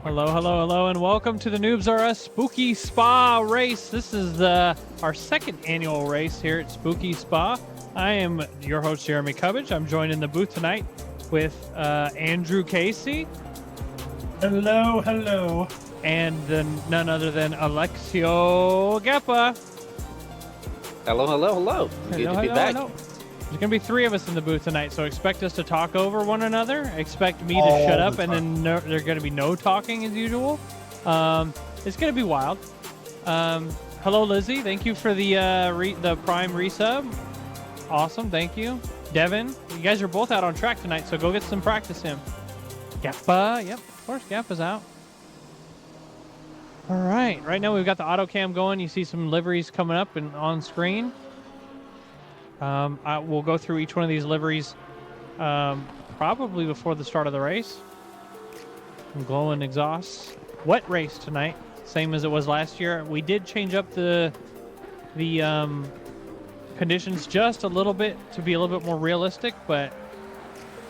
Hello, hello, hello, and welcome to the Noobs R Us Spooky Spa race. This is our second annual race here at Spooky Spa. I am your host, Jeremy Cubbage. I'm joined in the booth tonight with Andrew Casey. Hello, hello. And none other than Alexio Geppa. Hello, hello, hello. Good to be back. Hello. There's going to be three of us in the booth tonight, so expect us to talk over one another. Expect me to shut up, and then there's going to be no talking as usual. It's going to be wild. Hello, Lizzie. Thank you for the Prime resub. Awesome. Thank you. Devin, you guys are both out on track tonight, so go get some practice in. Gappa. Yep, of course, Gappa's out. All right. Right now, we've got the auto cam going. You see some liveries coming up and on screen. We'll go through each one of these liveries probably before the start of the race. Glowing exhausts. Wet race tonight, same as it was last year. We did change up the conditions just a little bit to be a little bit more realistic, but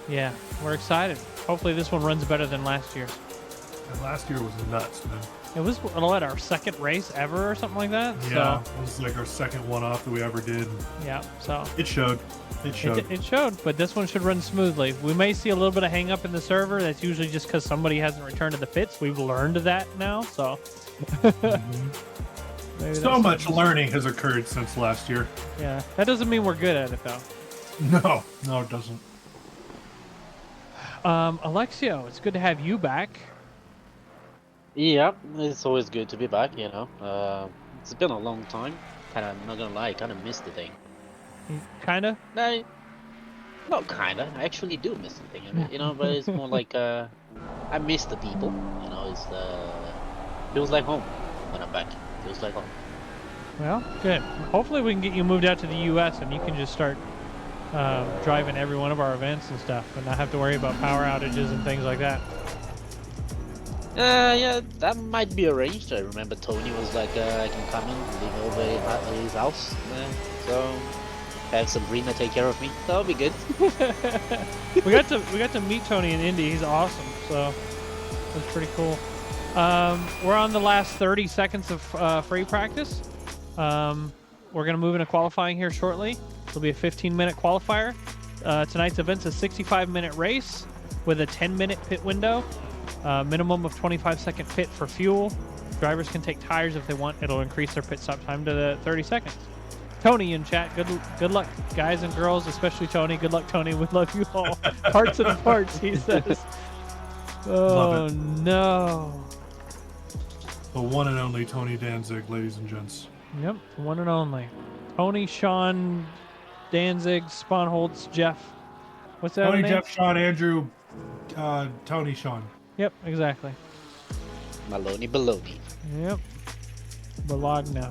yeah, we're excited. Hopefully this one runs better than last year's. And last year was nuts, man. It was our second race ever or something like that. Yeah, so, it was like our second one-off that we ever did. Yeah, so it showed. It showed, but this one should run smoothly. We may see a little bit of hang up in the server. That's usually just because somebody hasn't returned to the pits. We've learned that now, so. So much learning has occurred since last year. Yeah, that doesn't mean we're good at it, though. No, it doesn't. Alexio, it's good to have you back. Yeah, it's always good to be back, you know. It's been a long time. I'm not gonna lie, I kind of missed the thing. Kinda? No, not kinda. I actually do miss the thing, I mean, you know, but it's more like, I miss the people, you know, feels like home when I'm back. Feels like home. Well, good. Hopefully we can get you moved out to the U.S. and you can just start driving every one of our events and stuff and not have to worry about power outages and things like that. Yeah, that might be arranged. I remember Tony was like, I can come in, live over at his house, so have Sabrina take care of me. That'll be good. we got to meet Tony in Indy. He's awesome, so that's pretty cool. We're on the last 30 seconds of free practice. We're gonna move into qualifying here shortly. It'll be a 15-minute qualifier. Tonight's event's a 65-minute race with a 10-minute pit window. Minimum of 25-second pit for fuel. Drivers can take tires if they want. It'll increase their pit stop time to the 30 seconds. Tony in chat, good luck, guys and girls, especially Tony. Good luck, Tony. We love you all. Hearts and parts, he says. Oh, no. The one and only Tony Danzig, ladies and gents. Yep, one and only. Tony, Sean, Danzig, Sponholtz, Jeff. What's that? Tony, name? Jeff, Sean, Andrew, Tony, Sean. Yep, exactly. Maloney baloney. Yep. Bologna.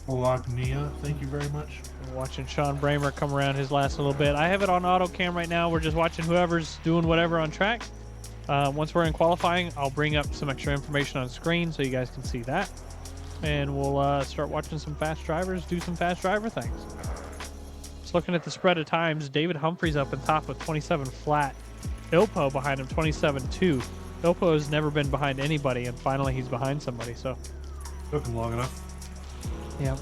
Bologna, thank you very much. We're watching Sean Bramer come around his last little bit. I have it on auto cam right now. We're just watching whoever's doing whatever on track. Once we're in qualifying, I'll bring up some extra information on screen so you guys can see that. And we'll start watching some fast drivers do some fast driver things. Just looking at the spread of times, David Humphrey's up in top with 27 flat. Ilpo behind him, 27.2. Ilpo has never been behind anybody, and finally he's behind somebody, so. Took him long enough. Yeah.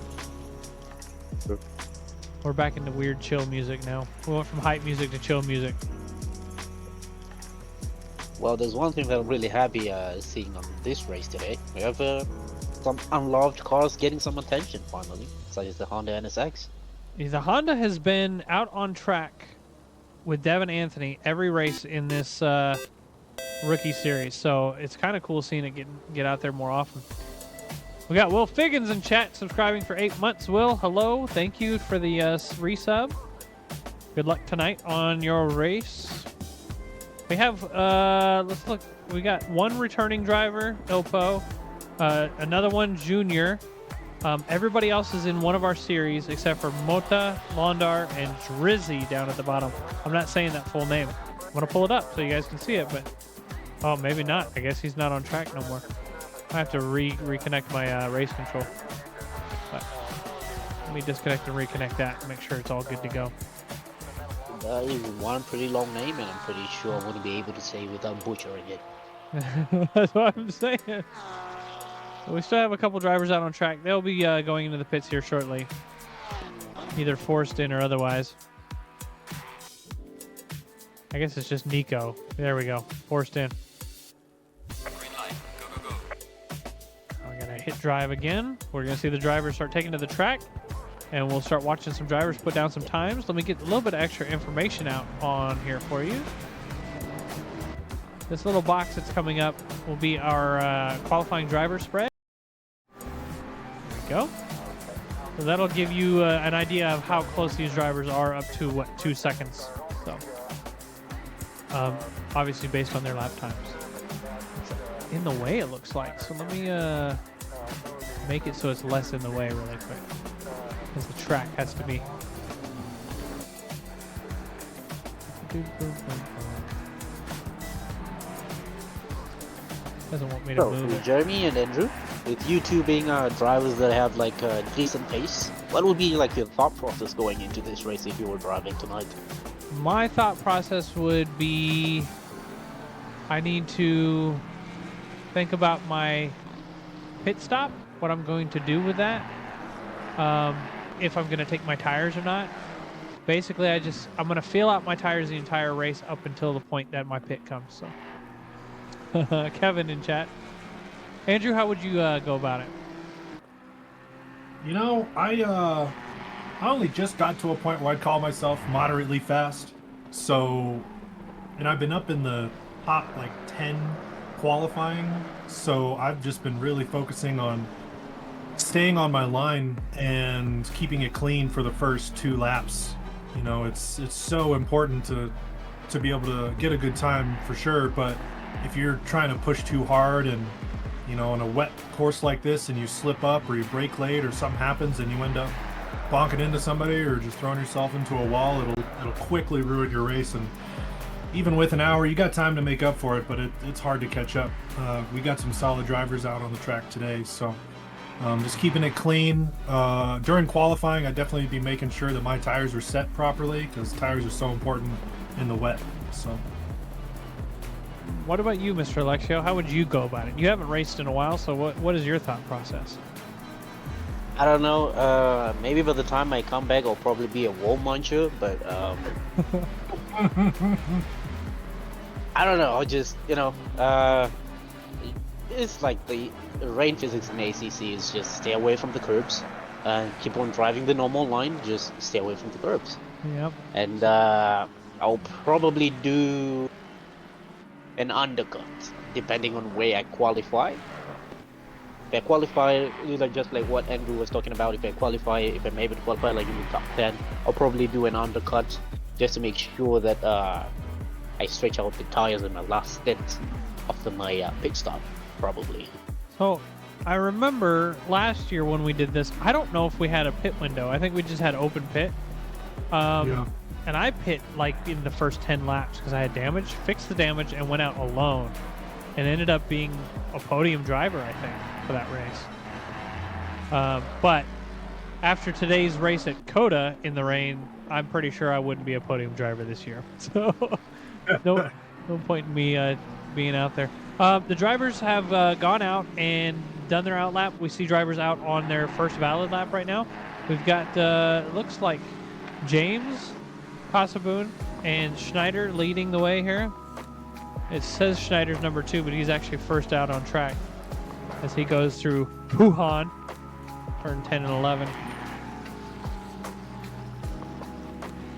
We're back into weird chill music now. We went from hype music to chill music. Well, there's one thing that I'm really happy seeing on this race today. We have some unloved cars getting some attention finally, such as the Honda NSX. The Honda has been out on track with Devin Anthony every race in this rookie series, so it's kind of cool seeing it get out there more often. We got Will Figgins in chat subscribing for 8 months. Will, hello, thank you for the resub. Good luck tonight on your race. We have let's look, we got one returning driver, Ilpo, another one junior. Everybody else is in one of our series except for Mota, Londar, and Drizzy down at the bottom. I'm not saying that full name. I'm gonna pull it up so you guys can see it, but oh, maybe not. I guess he's not on track no more. I have to reconnect my race control. But let me disconnect and reconnect that and make sure it's all good to go. That is one pretty long name, and I'm pretty sure I wouldn't be able to say without butchering it. That's what I'm saying. We still have a couple drivers out on track. They'll be going into the pits here shortly, either forced in or otherwise. I guess it's just Nico. There we go. Forced in. Green light. Go, go, go. We're going to hit drive again. We're going to see the drivers start taking to the track, and we'll start watching some drivers put down some times. Let me get a little bit of extra information out on here for you. This little box that's coming up will be our qualifying driver spread. There we go. So that'll give you an idea of how close these drivers are up to, what, 2 seconds. So, obviously based on their lap times. It's in the way, it looks like. So let me make it so it's less in the way really quick. Because the track has to be... Doesn't want me to move it. Jeremy and Andrew, with you two being drivers that have like a decent pace, what would be like your thought process going into this race if you were driving tonight? My thought process would be I need to think about my pit stop, what I'm going to do with that, if I'm going to take my tires or not. Basically, I'm going to feel out my tires the entire race up until the point that my pit comes. So. Kevin in chat. Andrew, how would you go about it? You know, I only just got to a point where I'd call myself moderately fast. So, and I've been up in the top like 10 qualifying. So I've just been really focusing on staying on my line and keeping it clean for the first 2 laps. You know, it's so important to be able to get a good time for sure, but if you're trying to push too hard and, you know, on a wet course like this and you slip up or you brake late or something happens and you end up bonking into somebody or just throwing yourself into a wall, it'll quickly ruin your race. And even with an hour, you got time to make up for it, but it's hard to catch up. We got some solid drivers out on the track today, so just keeping it clean. During qualifying, I'd definitely be making sure that my tires are set properly because tires are so important in the wet. So. What about you, Mr. Alexio? How would you go about it? You haven't raced in a while, so what is your thought process? I don't know. Maybe by the time I come back, I'll probably be a wall muncher, but I don't know. I'll just, you know, it's like the rain physics in ACC is just stay away from the curbs and keep on driving the normal line. Just stay away from the curbs. Yep. And I'll probably do an undercut, depending on where I qualify. If I qualify, like just like what Andrew was talking about, if I'm able to qualify like in the top 10, I'll probably do an undercut just to make sure that I stretch out the tires in my last stint after my pit stop, probably. So, I remember last year when we did this, I don't know if we had a pit window. I think we just had open pit. Yeah. And I pit like in the first 10 laps because I had damage, fixed the damage, and went out alone. And ended up being a podium driver, I think, for that race. But after today's race at Coda in the rain, I'm pretty sure I wouldn't be a podium driver this year. So no point in me being out there. The drivers have gone out and done their out lap. We see drivers out on their first valid lap right now. We've got, looks like James, Kasaboon, and Schneider leading the way here. It says Schneider's number 2, but he's actually first out on track as he goes through Wuhan, turn 10 and 11.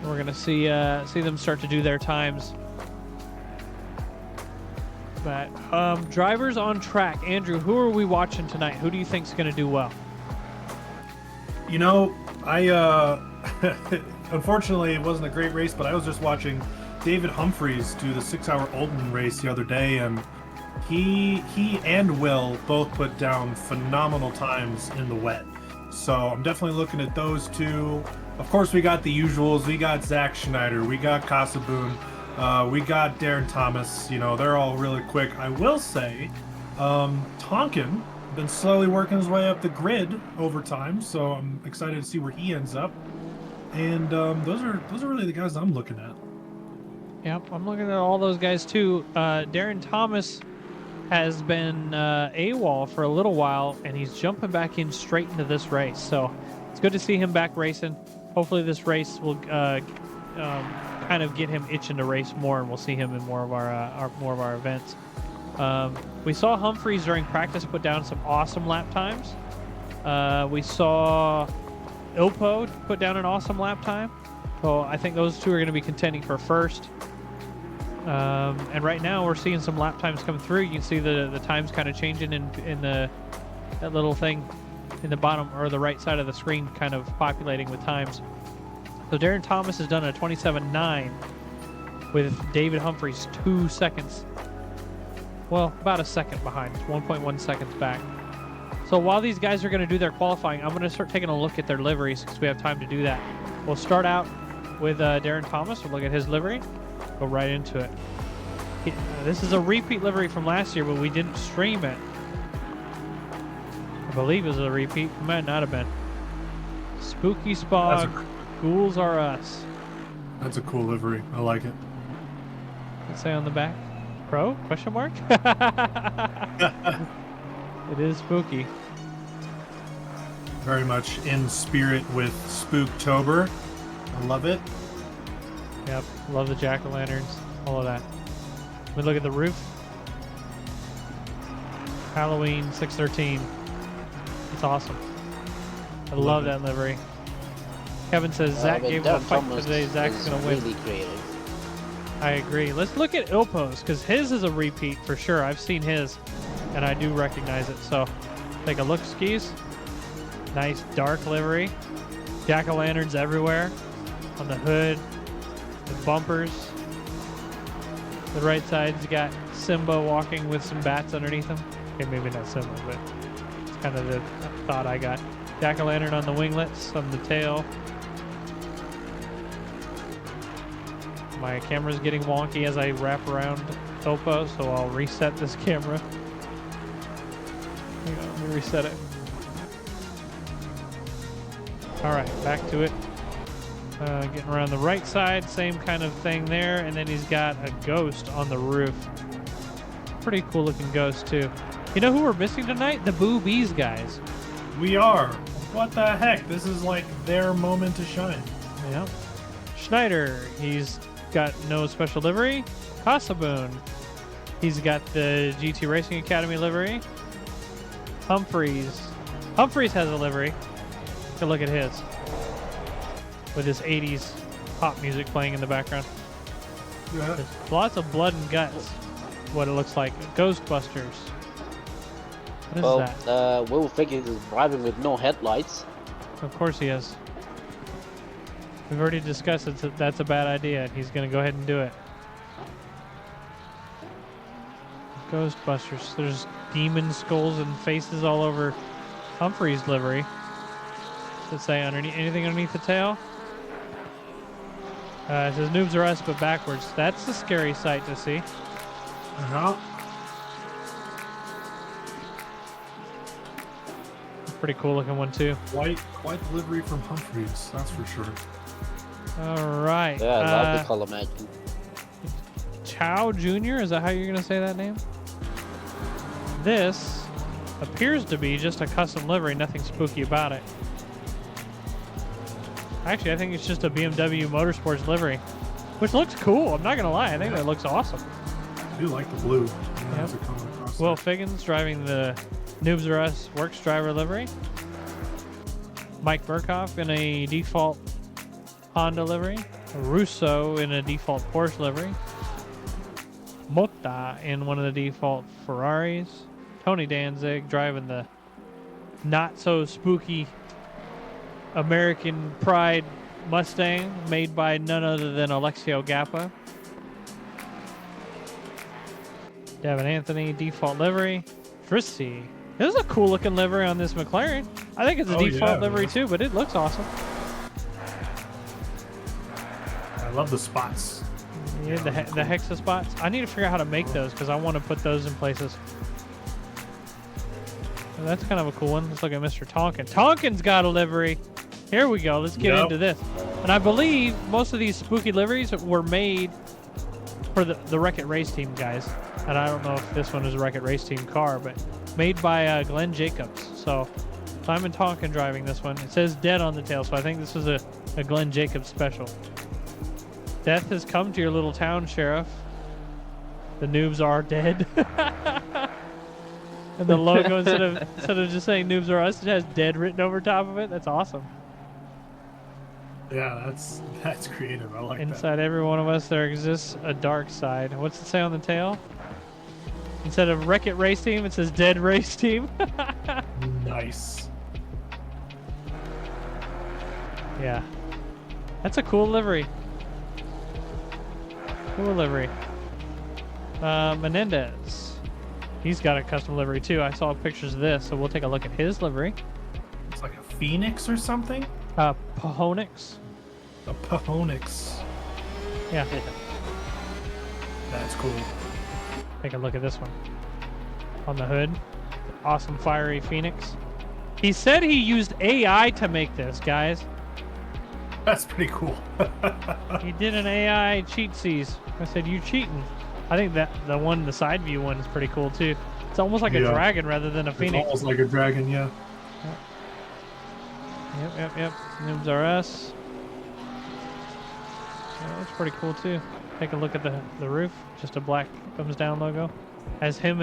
We're gonna see them start to do their times. But drivers on track. Andrew, who are we watching tonight? Who do you think's gonna do well? You know, I unfortunately it wasn't a great race, but I was just watching David Humphreys do the 6-hour Olden race the other day, and he and Will both put down phenomenal times in the wet. So I'm definitely looking at those two. Of course, we got the usuals. We got Zach Schneider. We got Kasaboon. We got Darren Thomas. You know, they're all really quick. I will say, Tonkin been slowly working his way up the grid over time, so I'm excited to see where he ends up. And those are really the guys I'm looking at. Yep, I'm looking at all those guys too. Darren Thomas has been AWOL for a little while, and he's jumping back in straight into this race. So it's good to see him back racing. Hopefully this race will kind of get him itching to race more, and we'll see him in more of our events. We saw Humphreys during practice put down some awesome lap times. We saw Ilpo put down an awesome lap time. So I think those two are going to be contending for first. And right now we're seeing some lap times come through. You can see the times kind of changing in that little thing in the bottom or the right side of the screen, kind of populating with times. So Darren Thomas has done a 27.9 with David Humphreys 2 seconds. Well, about a second behind. It's 1.1 seconds back. So while these guys are going to do their qualifying, I'm going to start taking a look at their liveries because we have time to do that. We'll start out with Darren Thomas. We'll look at his livery. Go right into it. This is a repeat livery from last year, but we didn't stream it. I believe it was a repeat. It might not have been. Spooky Spog, Ghouls Are Us. That's a cool livery. I like it. Let's say on the back. Pro? Question mark? It is spooky. Very much in spirit with Spooktober. I love it. Yep, love the jack-o'-lanterns, all of that. We look at the roof. Halloween 613. It's awesome. I love that livery. Kevin says Zach gave him a fight today. Zach's going to win. Really creative. I agree. Let's look at Ilpo's because his is a repeat for sure. I've seen his, and I do recognize it. So take a look, skis. Nice dark livery. Jack-o'-lanterns everywhere. On the hood. The bumpers. The right side's got Simba walking with some bats underneath him. Okay, maybe not Simba, but it's kind of the thought I got. Jack-o'-lantern on the winglets, on the tail. My camera's getting wonky as I wrap around Ilpo, so I'll reset this camera. Hang on, let me reset it. All right, back to it. Getting around the right side, same kind of thing there, and then he's got a ghost on the roof. Pretty cool looking ghost too. You know who we're missing tonight? The Boo Bees guys. We are. What the heck? This is like their moment to shine. Yeah. Schneider, he's got no special livery. Casaboon, he's got the GT Racing Academy livery. Humphreys has a livery. Take a look at his. With his 80s pop music playing in the background. Yeah. There's lots of blood and guts, what it looks like. Ghostbusters. What is that? Will Figgins is driving with no headlights. Of course he is. We've already discussed that that's a bad idea, and he's going to go ahead and do it. Ghostbusters. There's demon skulls and faces all over Humphrey's livery. Does it say anything underneath the tail? It says noobs are us, but backwards. That's a scary sight to see. Uh-huh. Pretty cool looking one too. Quite the livery from Humphreys, that's for sure. All right. Yeah, I love the color matching. Chow Jr., is that how you're going to say that name? This appears to be just a custom livery, nothing spooky about it. Actually, I think it's just a BMW Motorsports livery, which looks cool. I'm not going to lie. I think that looks awesome. I do like the blue. Yep. Will Figgins driving the Noobs Are Us Works driver livery. Mike Burkhoff in a default Honda livery. Russo in a default Porsche livery. Motta in one of the default Ferraris. Tony Danzig driving the not so spooky American Pride Mustang made by none other than Alexio Gappa. Devin Anthony, default livery. Trissy. This is a cool looking livery on this McLaren. I think it's a default livery too, but it looks awesome. I love the spots. Yeah, the hexa spots. I need to figure out how to make those because I want to put those in places. Well, that's kind of a cool one. Let's look at Mr. Tonkin. Tonkin's got a livery. Here we go. Let's get into this. And I believe most of these spooky liveries were made for the Wreck-It Race Team guys. And I don't know if this one is a Wreck-It Race Team car, but made by Glenn Jacobs. So Simon Tonkin driving this one. It says dead on the tail, so I think this is a Glenn Jacobs special. Death has come to your little town, Sheriff. The noobs are dead. And the logo, instead of just saying noobs are us, it has dead written over top of it. That's awesome. Yeah, that's creative. I like that. Inside every one of us, there exists a dark side. What's it say on the tail? Instead of Wreck-It Race Team, it says Dead Race Team. Nice. Yeah. That's a cool livery. Cool livery. Menendez. He's got a custom livery too. I saw pictures of this, so we'll take a look at his livery. It's like a phoenix or something? Pahonix. A Pahonix. Yeah. That's cool. Take a look at this one. On the hood. Awesome fiery Phoenix. He said he used AI to make this, guys. That's pretty cool. He did an AI cheatsies. I said, you cheating. I think that the side view one is pretty cool too. It's almost like a dragon rather than a Phoenix. It's almost like a dragon, yeah. Yep. Noobs are us. Yeah, that's pretty cool too. Take a look at the roof. Just a black thumbs down logo. As him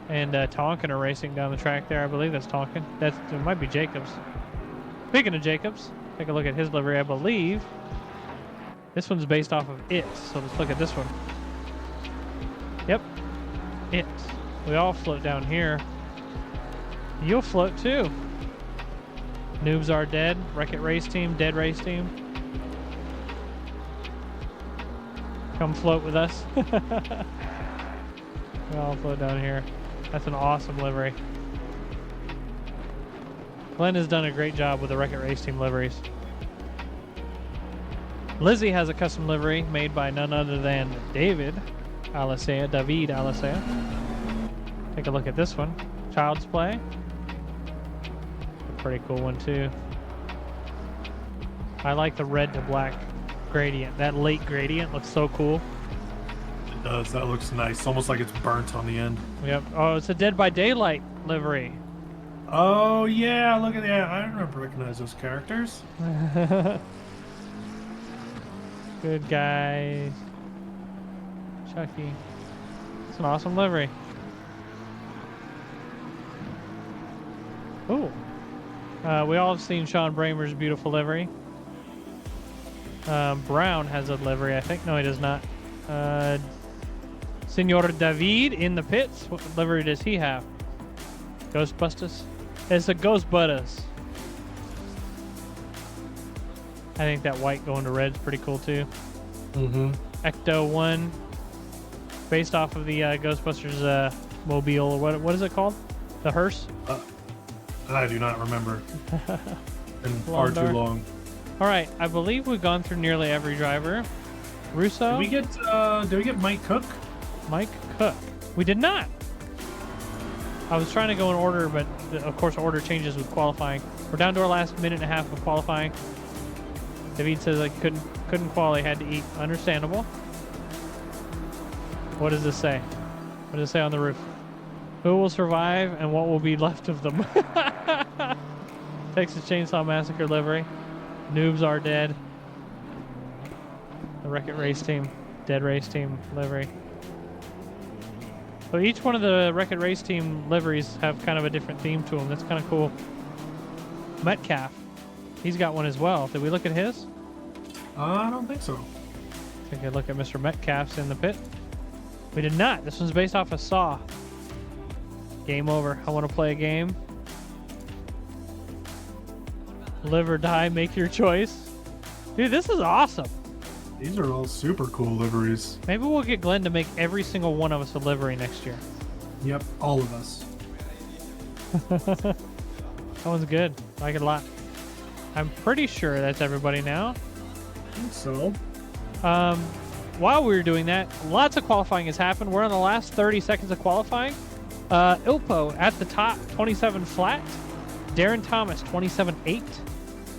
and Tonkin are racing down the track there. I believe that's Tonkin. It might be Jacobs. Speaking of Jacobs, take a look at his livery. I believe this one's based off of it. So let's look at this one. Yep, it. We all float down here. You'll float too. Noobs are dead. Wreck-It Race Team, Dead Race Team. Come float with us. We all float down here. That's an awesome livery. Glenn has done a great job with the Wreck-It Race Team liveries. Lizzie has a custom livery made by none other than David Alicea. Take a look at this one. Child's Play. A pretty cool one too. I like the red to black gradient. That late gradient looks so cool. It does. That looks nice. Almost like it's burnt on the end. Yep. Oh, it's a Dead by Daylight livery. Oh, yeah. Look at that. I don't recognize those characters. Good guys. Chucky. It's an awesome livery. Ooh. We all have seen Sean Bramer's beautiful livery. Brown has a livery, I think. No, he does not. Senor David in the pits. What livery does he have? Ghostbusters? It's a Ghostbusters. I think that white going to red is pretty cool too. Mm-hmm. Ecto 1. Based off of the Ghostbusters mobile, or what is it called? The hearse? I do not remember. Been far too long. All right, I believe we've gone through nearly every driver. Russo? Did we get Mike Cook? Mike Cook. We did not. I was trying to go in order, but of course order changes with qualifying. We're down to our last minute and a half of qualifying. David says I couldn't qualify, had to eat. Understandable. What does this say? What does it say on the roof? Who will survive and what will be left of them? Texas Chainsaw Massacre livery. Noobs are dead. The Wreck-It Race Team. Dead Race Team livery. So each one of the Wreck-It Race Team liveries have kind of a different theme to them. That's kind of cool. Metcalf. He's got one as well. Did we look at his? I don't think so. Take a look at Mr. Metcalf's in the pit. We did not. This one's based off of Saw. Game over. I want to play a game. Live or die, make your choice. Dude, this is awesome. These are all super cool liveries. Maybe we'll get Glenn to make every single one of us a livery next year. Yep, all of us. That one's good. I like it a lot. I'm pretty sure that's everybody now. I think so. While we were doing that, lots of qualifying has happened. We're on the last 30 seconds of qualifying. Ilpo at the top, 27 flat. Darren Thomas, 27.8.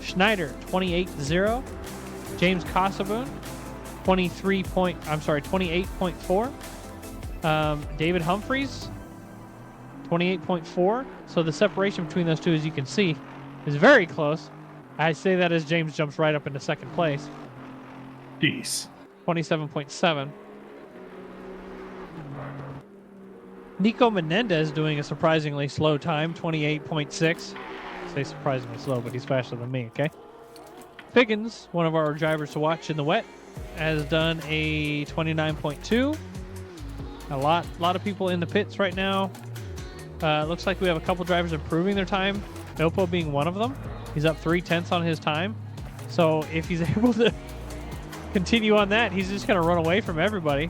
Schneider, 28.0. James Casaboon, 28.4. David Humphreys, 28.4. So the separation between those two, as you can see, is very close. I say that as James jumps right up into second place. Jeez. 27.7. Nico Menendez doing a surprisingly slow time, 28.6. Say surprisingly slow, but he's faster than me, okay? Figgins, one of our drivers to watch in the wet, has done a 29.2. A lot of people in the pits right now. Looks like we have a couple drivers improving their time. Nopo being one of them. He's up 0.3 on his time. So if he's able to continue on that, he's just going to run away from everybody.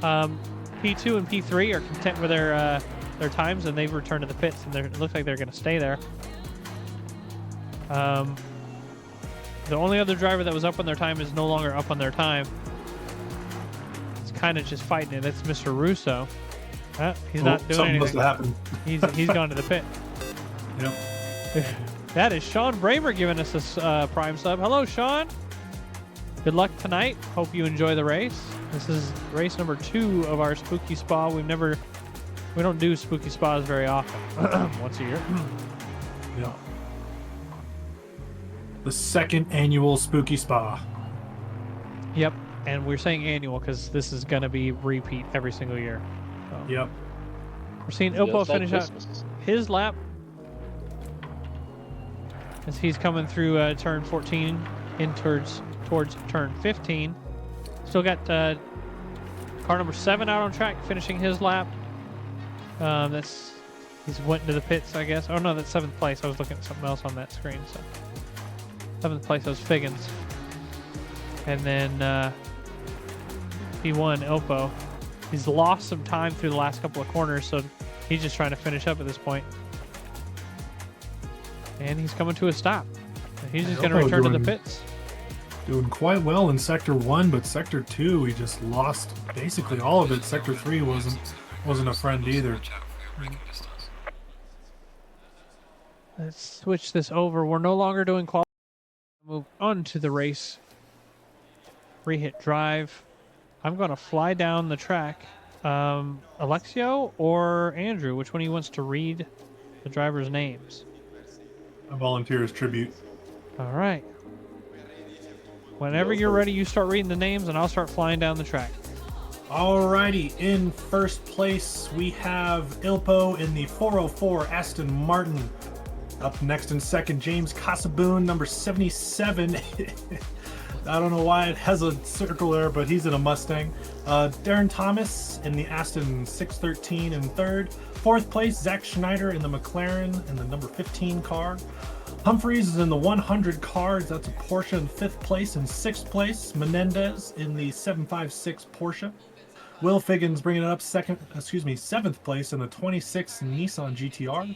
P2 and P3 are content with their times, and they've returned to the pits, and it looks like they're going to stay there. The only other driver that was up on their time is no longer up on their time. It's kind of just fighting it. That's Mr. Russo. He's not doing something anything. Must have happened. He's gone to the pit. Yep. That is Sean Bramer giving us this prime sub. Hello, Sean. Good luck tonight. Hope you enjoy the race. This is race number 2 of our Spooky Spa. We don't do Spooky Spas very often. Once a year. Yeah. The second annual Spooky Spa. Yep. And we're saying annual because this is going to be repeat every single year. So. Yep. We're seeing Just Ilpo like finish out Christmas. his lap as he's coming through turn 14 in towards turn 15. Still got car number 7 out on track finishing his lap. He's went to the pits, I guess. Oh no, that's 7th place. I was looking at something else on that screen. So 7th place was Figgins, and then P1 Ilpo. He's lost some time through the last couple of corners, so he's just trying to finish up at this point. And he's coming to a stop. He's just going to return to the pits. Doing quite well in Sector 1, but Sector 2, he just lost basically all of it. Sector 3 wasn't a friend either. Watch out for your braking distance. Let's switch this over. We're no longer doing quality. Move on to the race. Re-hit drive. I'm going to fly down the track. Alexio or Andrew, which one of you wants to read the drivers' names? I volunteer as tribute. All right. Whenever you're ready, you start reading the names, and I'll start flying down the track. Alrighty, in first place we have Ilpo in the 404 Aston Martin. Up next in second, James Casaboon, number 77. I don't know why it has a circle there, but he's in a Mustang. Darren Thomas in the Aston 613 in third. Fourth place, Zach Schneider in the McLaren in the number 15 car. Humphreys is in the 100 cars. That's a Porsche in 5th place. In 6th place, Menendez in the 756 Porsche. Will Figgins bringing it up 7th place in the 26 Nissan GTR.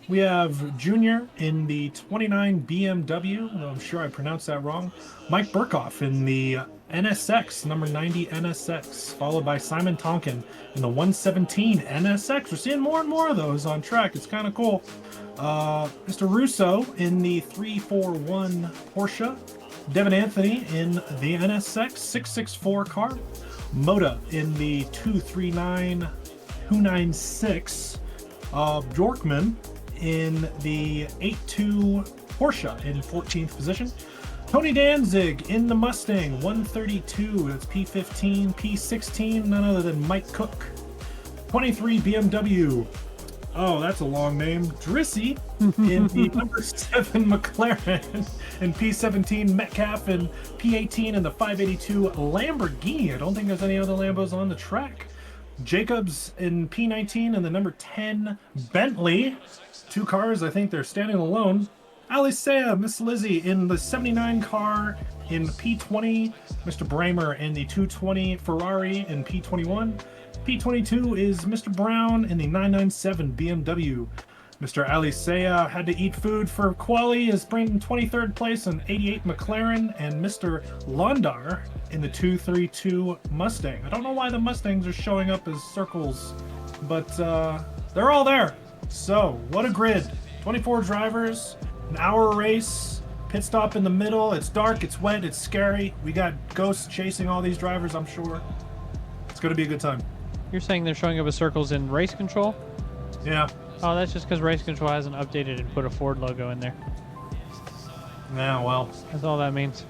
We have Junior in the 29 BMW. I'm sure I pronounced that wrong. Mike Burkhoff in the NSX, number 90 NSX, followed by Simon Tonkin in the 117 NSX. We're seeing more and more of those on track. It's kind of cool. Mr. Russo in the 341 Porsche. Devin Anthony in the NSX 664 car. Moda in the 239 296. Bjorkman in the 82 Porsche in 14th position. Tony Danzig in the Mustang 132. That's P15, P16, none other than Mike Cook. 23 BMW. Oh, that's a long name. Drissy in the number 7 McLaren and P17 Metcalf and P18 in the 582 Lamborghini. I don't think there's any other Lambos on the track. Jacobs in P19 and the number 10 Bentley. 2 cars, I think they're standing alone. Alicea, Miss Lizzie in the 79 car in P20. Mr. Bramer in the 220 Ferrari in P21. P22 is Mr. Brown in the 997 BMW. Mr. Alicea had to eat food for quali, is bringing 23rd place in 88 McLaren, and Mr. Londar in the 232 Mustang. I don't know why the Mustangs are showing up as circles, but they're all there. So, what a grid. 24 drivers, an hour race. Pit stop in the middle. It's dark. It's wet. It's scary. We got ghosts chasing all these drivers, I'm sure. It's going to be a good time. You're saying they're showing up as circles in race control? Yeah. Oh, that's just because race control hasn't updated and put a Ford logo in there. Yeah, well. That's all that means.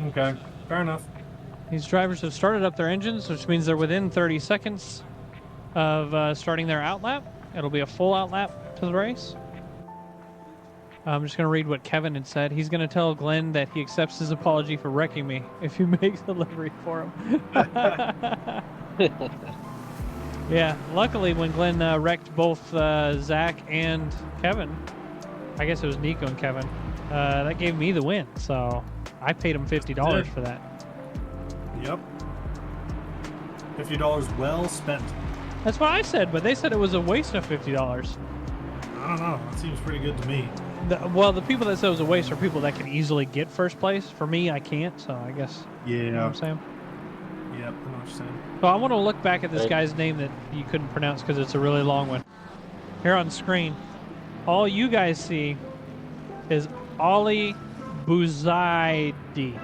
Okay. Fair enough. These drivers have started up their engines, which means they're within 30 seconds of starting their outlap. It'll be a full outlap to the race. I'm just going to read what Kevin had said. He's going to tell Glenn that he accepts his apology for wrecking me if he makes the livery for him. Yeah, luckily when Glenn wrecked both Zach and Kevin, I guess it was Nico and Kevin, that gave me the win. So I paid him $50 for that. Yep. $50 well spent. That's what I said, but they said it was a waste of $50. I don't know. That seems pretty good to me. Well, the people that said it was a waste are people that can easily get first place. For me, I can't, so I guess. Yeah. You know what I'm saying? Yep, I know what you're saying. So I want to look back at this guy's name that you couldn't pronounce because it's a really long one. Here on screen, all you guys see is Ali Bouzaidi.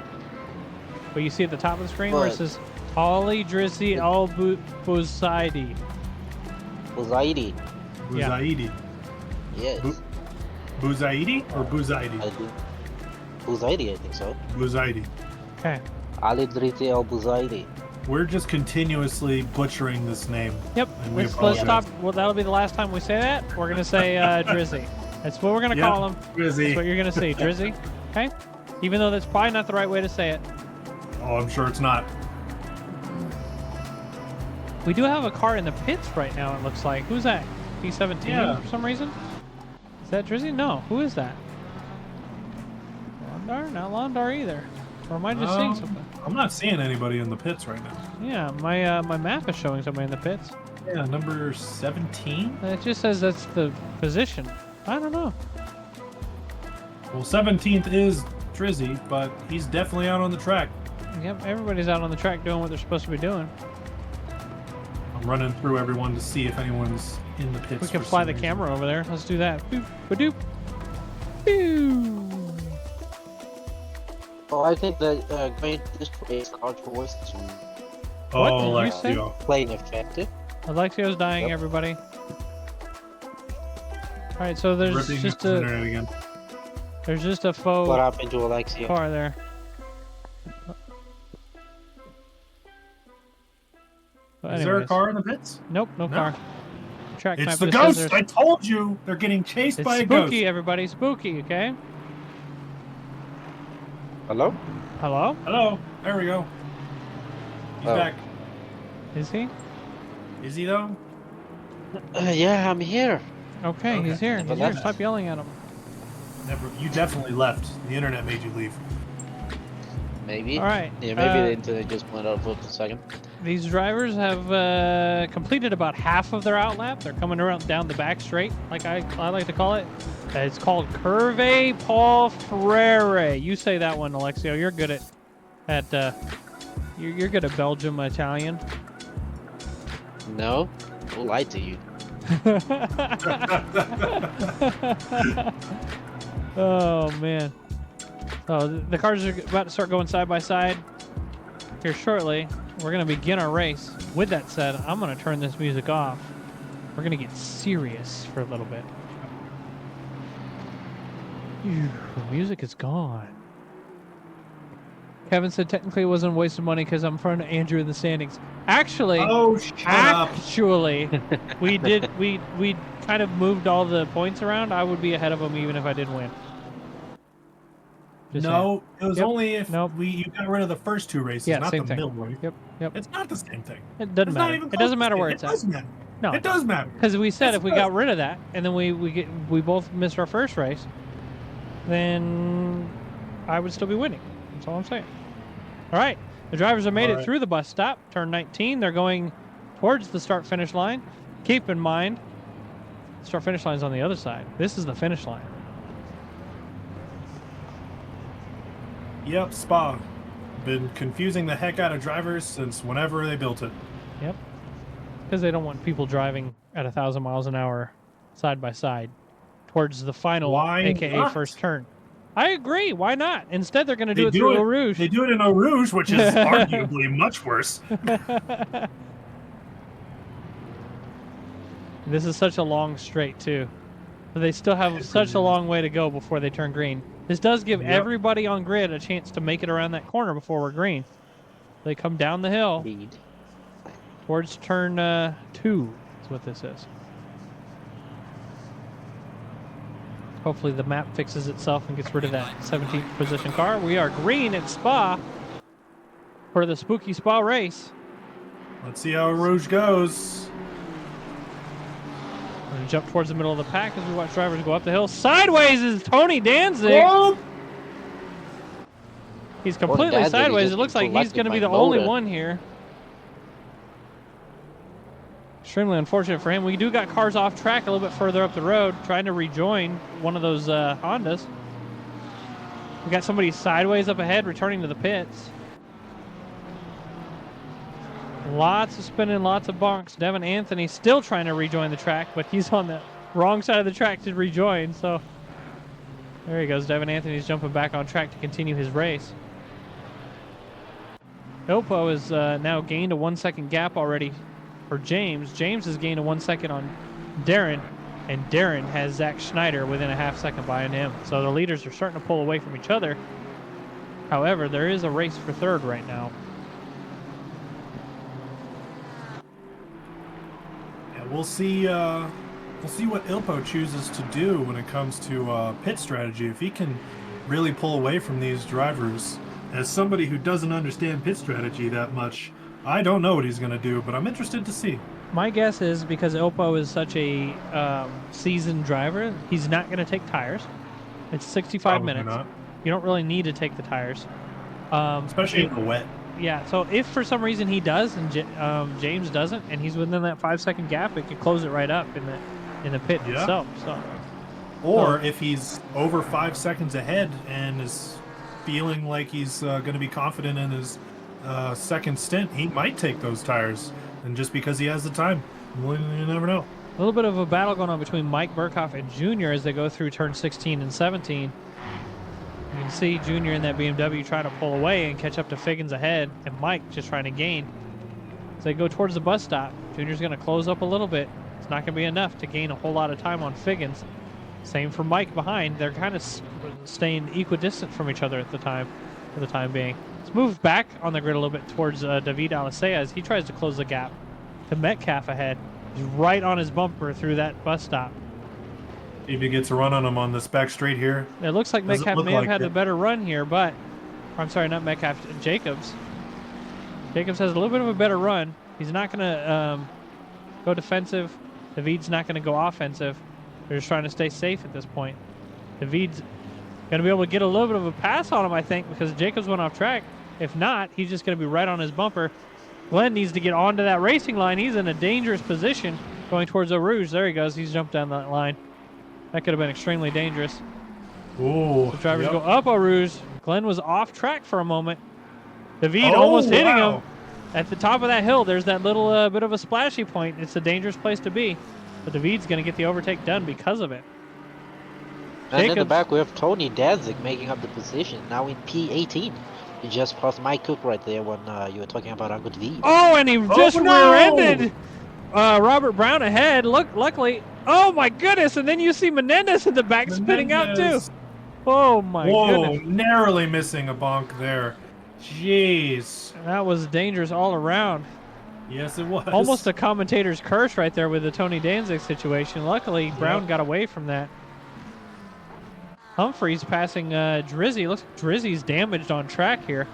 But you see at the top of the screen where it says Ali Drizzy Al Bouzaidi. Buzaidi. Yeah. Bouzaidi. Yes. Bouzaidi or Bouzaidi? I think. Buzaidi, I think so. Bouzaidi. Okay. Ali Driti al Buzaidi. We're just continuously butchering this name. Yep. And we Let's apologize. stop. Well, that'll be the last time we say that. We're going to say Drizzy. That's what we're going to call him. Drizzy. That's what you're going to say, Drizzy. Okay? Even though that's probably not the right way to say it. Oh, I'm sure it's not. We do have a car in the pits right now, it looks like. Who's that? P17 Yeah. for some reason? Is that Drizzy? No. Who is that? Londar? Not Londar either. Or am I just seeing something? I'm not seeing anybody in the pits right now. Yeah, my map is showing somebody in the pits. Yeah, number 17? It just says that's the position. I don't know. Well, 17th is Drizzy, but he's definitely out on the track. Yep, everybody's out on the track doing what they're supposed to be doing. I'm running through everyone to see if anyone's in the pits. We can for fly some the reason. camera over there. Let's do that. Boop, ba-doop. Boo. Oh, I think that going to this place controls Oh, What did you say? Lexio. playing effective. Alexio's dying, Yep. everybody. All right, so there's Ripping just up the a internet again. there's just a faux What happened to Alexia? car there. But Is there a anyways. car in the pits? Nope, no No. car. Track It's map the just says ghost! there's- I told you! They're getting chased It's by a spooky, ghost. everybody. Spooky, okay? Hello? Hello? Hello. There we go. He's Oh. back. Is he? Is he though? Yeah, I'm here. Okay, Okay. he's here. But He's here. that's- Stop yelling at him. Never. You definitely left. The internet made you leave. Maybe. All right. Yeah, maybe the internet just went out for a second. These drivers have completed about half of their outlap. They're coming around down the back straight, like I like to call it. It's called Curve Paul Freire. You say that one, Alexio. You're good at you're good at Belgium Italian. No? Who lied to you? Oh man. So the cars are about to start going side by side here shortly. We're going to begin our race. With that said, I'm going to turn this music off. We're going to get serious for a little bit. Phew, the music is gone. Kevin said technically it wasn't a waste of money because I'm in front of Andrew in the standings. Actually, Oh, shut up. actually, we kind of moved all the points around. I would be ahead of him even if I didn't win. Just saying. No, it was Yep. only if Nope. you got rid of the first two races, Yeah, not same the thing. middle race. Yep. It's not the same thing. It doesn't It's not matter. even It close doesn't to matter the where same. it's It at. does matter. No, It does matter. because we said Yes, if we it got does. rid of that and then we both missed our first race, then I would still be winning. That's all I'm saying. All right, the drivers have made All it right. through the bus stop. Turn 19. They're going towards the start-finish line. Keep in mind, start-finish line's on the other side. This is the finish line. Yep, Spa. Been confusing the heck out of drivers since whenever they built it. Yep. Because they don't want people driving at 1,000 miles an hour side by side towards the final, Why aka not? first turn. I agree. Why not? Instead, they're going to do it through Eau Rouge. They do it in Eau Rouge, which is arguably much worse. This is such a long straight, too. But they still have such a long way to go before they turn green. This does give everybody on grid a chance to make it around that corner before we're green. They come down the hill towards turn 2 is what this is. Hopefully the map fixes itself and gets rid of that 17th position car. We are green at Spa for the Spooky Spa race. Let's see how Rouge goes. We're going to jump towards the middle of the pack as we watch drivers go up the hill. Sideways is Tony Danzig. Whoa! He's completely sideways. It looks like he's going to be the only one here. Extremely unfortunate for him. We do got cars off track a little bit further up the road, trying to rejoin one of those Hondas. We got somebody sideways up ahead, returning to the pits. Lots of spinning, lots of bonks. Devin Anthony still trying to rejoin the track, but he's on the wrong side of the track to rejoin. So there he goes. Devin Anthony's jumping back on track to continue his race. Ilpo has now gained a 1 second gap already for James. James has gained a 1 second on Darren, and Darren has Zach Schneider within a half second behind him. So the leaders are starting to pull away from each other. However, there is a race for third right now. Yeah, we'll see what Ilpo chooses to do when it comes to pit strategy. If he can really pull away from these drivers. As somebody who doesn't understand pit strategy that much, I don't know what he's going to do, but I'm interested to see. My guess is because Ilpo is such a seasoned driver, he's not going to take tires. It's 65 Probably minutes. not. You don't really need to take the tires. Especially in the wet. Yeah, so if for some reason he does and James doesn't, and he's within that 5 second gap, it could close it right up in the pit itself. So, or if he's over 5 seconds ahead and is feeling like he's going to be confident in his second stint, he might take those tires. And just because he has the time, you never know. A little bit of a battle going on between Mike Burkhoff and Junior as they go through turn 16 and 17. You can see Junior in that BMW trying to pull away and catch up to Figgins ahead, and Mike just trying to gain. As they go towards the bus stop, Junior's going to close up a little bit. It's not going to be enough to gain a whole lot of time on Figgins. Same for Mike behind. They're kind of staying equidistant from each other at the time, for the time being. Let's move back on the grid a little bit towards David Alicea as he tries to close the gap to Metcalf ahead. He's right on his bumper through that bus stop. If he gets a run on him on this back straight here. It looks like Metcalf may have had the better run here, but I'm sorry, not Metcalf, Jacobs. Jacobs has a little bit of a better run. He's not going to go defensive. David's not going to go offensive. They're just trying to stay safe at this point. David's going to be able to get a little bit of a pass on him, I think, because Jacobs went off track. If not, he's just going to be right on his bumper. Glenn needs to get onto that racing line. He's in a dangerous position going towards Eau Rouge. There he goes. He's jumped down that line. That could have been extremely dangerous. Ooh, the drivers go up Eau Rouge. Glenn was off track for a moment. David almost hitting him. At the top of that hill, there's that little bit of a splashy point. It's a dangerous place to be. But David's going to get the overtake done because of it. And in the back, we have Tony Danzig making up the position, now in P18. He just passed Mike Cook right there when you were talking about Uncle David. Oh, and he just rear-ended Robert Brown ahead. Luckily. Oh, my goodness. And then you see Menendez in the back spinning out, too. Oh, my goodness. Narrowly missing a bonk there. Jeez. That was dangerous all around. Yes, it was. Almost a commentator's curse right there with the Tony Danzig situation. Luckily, Brown got away from that. Humphreys passing Drizzy. Looks like Drizzy's damaged on track here.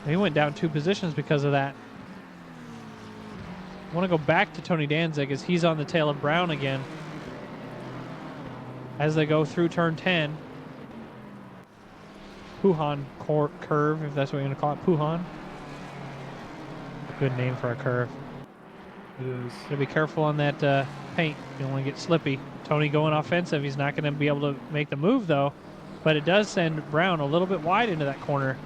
He went down 2 positions because of that. I want to go back to Tony Danzig as he's on the tail of Brown again. As they go through turn 10. Puhan curve, if that's what you're going to call it. Puhan. Good name for a curve. It is. So be careful on that paint. You don't want to get slippy. Tony going offensive. He's not going to be able to make the move, though. But it does send Brown a little bit wide into that corner,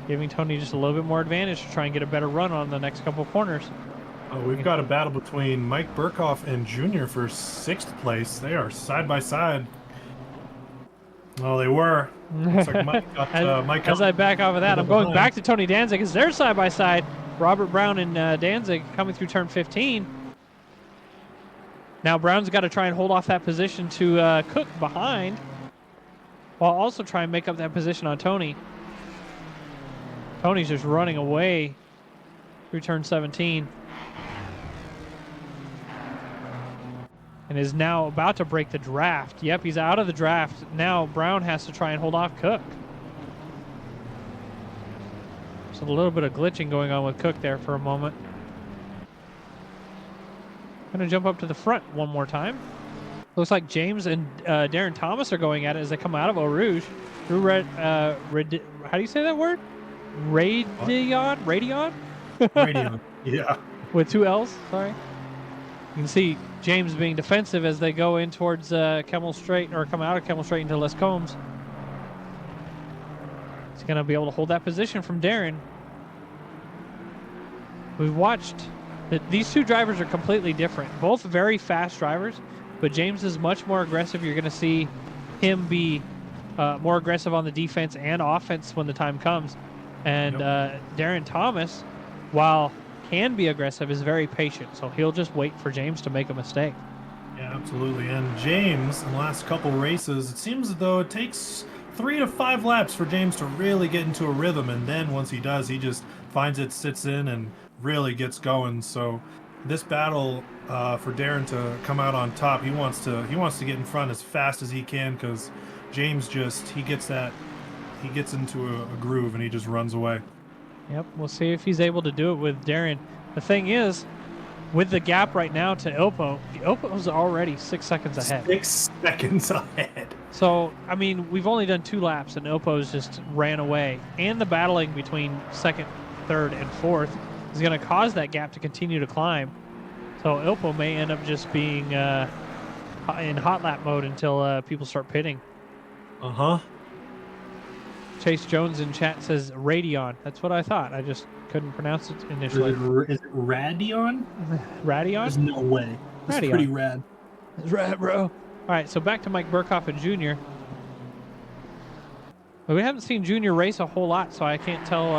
giving Tony just a little bit more advantage to try and get a better run on the next couple of corners. Oh, we've got a battle between Mike Burkhoff and Junior for 6th place. They are side by side. Well, they were. Looks like Mike got Mike As I back off of that, I'm going behind. back to Tony Danzig as they're side by side. Robert Brown and Danzig coming through turn 15. Now Brown's got to try and hold off that position to Cook behind, while also trying to make up that position on Tony. Tony's just running away through turn 17. And is now about to break the draft. Yep, he's out of the draft. Now Brown has to try and hold off Cook. There's a little bit of glitching going on with Cook there for a moment. Gonna jump up to the front one more time. Looks like James and Darren Thomas are going at it as they come out of Eau Rouge. Through how do you say that word? Radion? Radion? Radio. Yeah. With 2 L's, sorry. You can see James being defensive as they go in towards Kemmel Straight, or come out of Kemmel Straight into Les Combes. He's going to be able to hold that position from Darren. We've watched that these two drivers are completely different. Both very fast drivers, but James is much more aggressive. You're going to see him be more aggressive on the defense and offense when the time comes. And Darren Thomas, while can be aggressive, is very patient, so he'll just wait for James to make a mistake. Yeah, absolutely. And James, in the last couple races, it seems as though it takes 3 to 5 laps for James to really get into a rhythm, and then once he does, he just finds it, sits in, and really gets going. So this battle for Darren to come out on top, he wants to get in front as fast as he can, because James he gets into a groove and he just runs away. Yep, we'll see if he's able to do it with Darren. The thing is, with the gap right now to Ilpo's already 6 seconds ahead. 6 seconds ahead. So, I mean, we've only done 2 laps and Ilpo's just ran away. And the battling between second, third, and fourth is going to cause that gap to continue to climb. So Ilpo may end up just being in hot lap mode until people start pitting. Uh-huh. Chase Jones in chat says Radion. That's what I thought. I just couldn't pronounce it initially. Is it Radion? Radion? There's no way. It's Radion. pretty rad. It's rad, bro. All right, so back to Mike Burkhoff Jr. But we haven't seen Junior race a whole lot, so I can't tell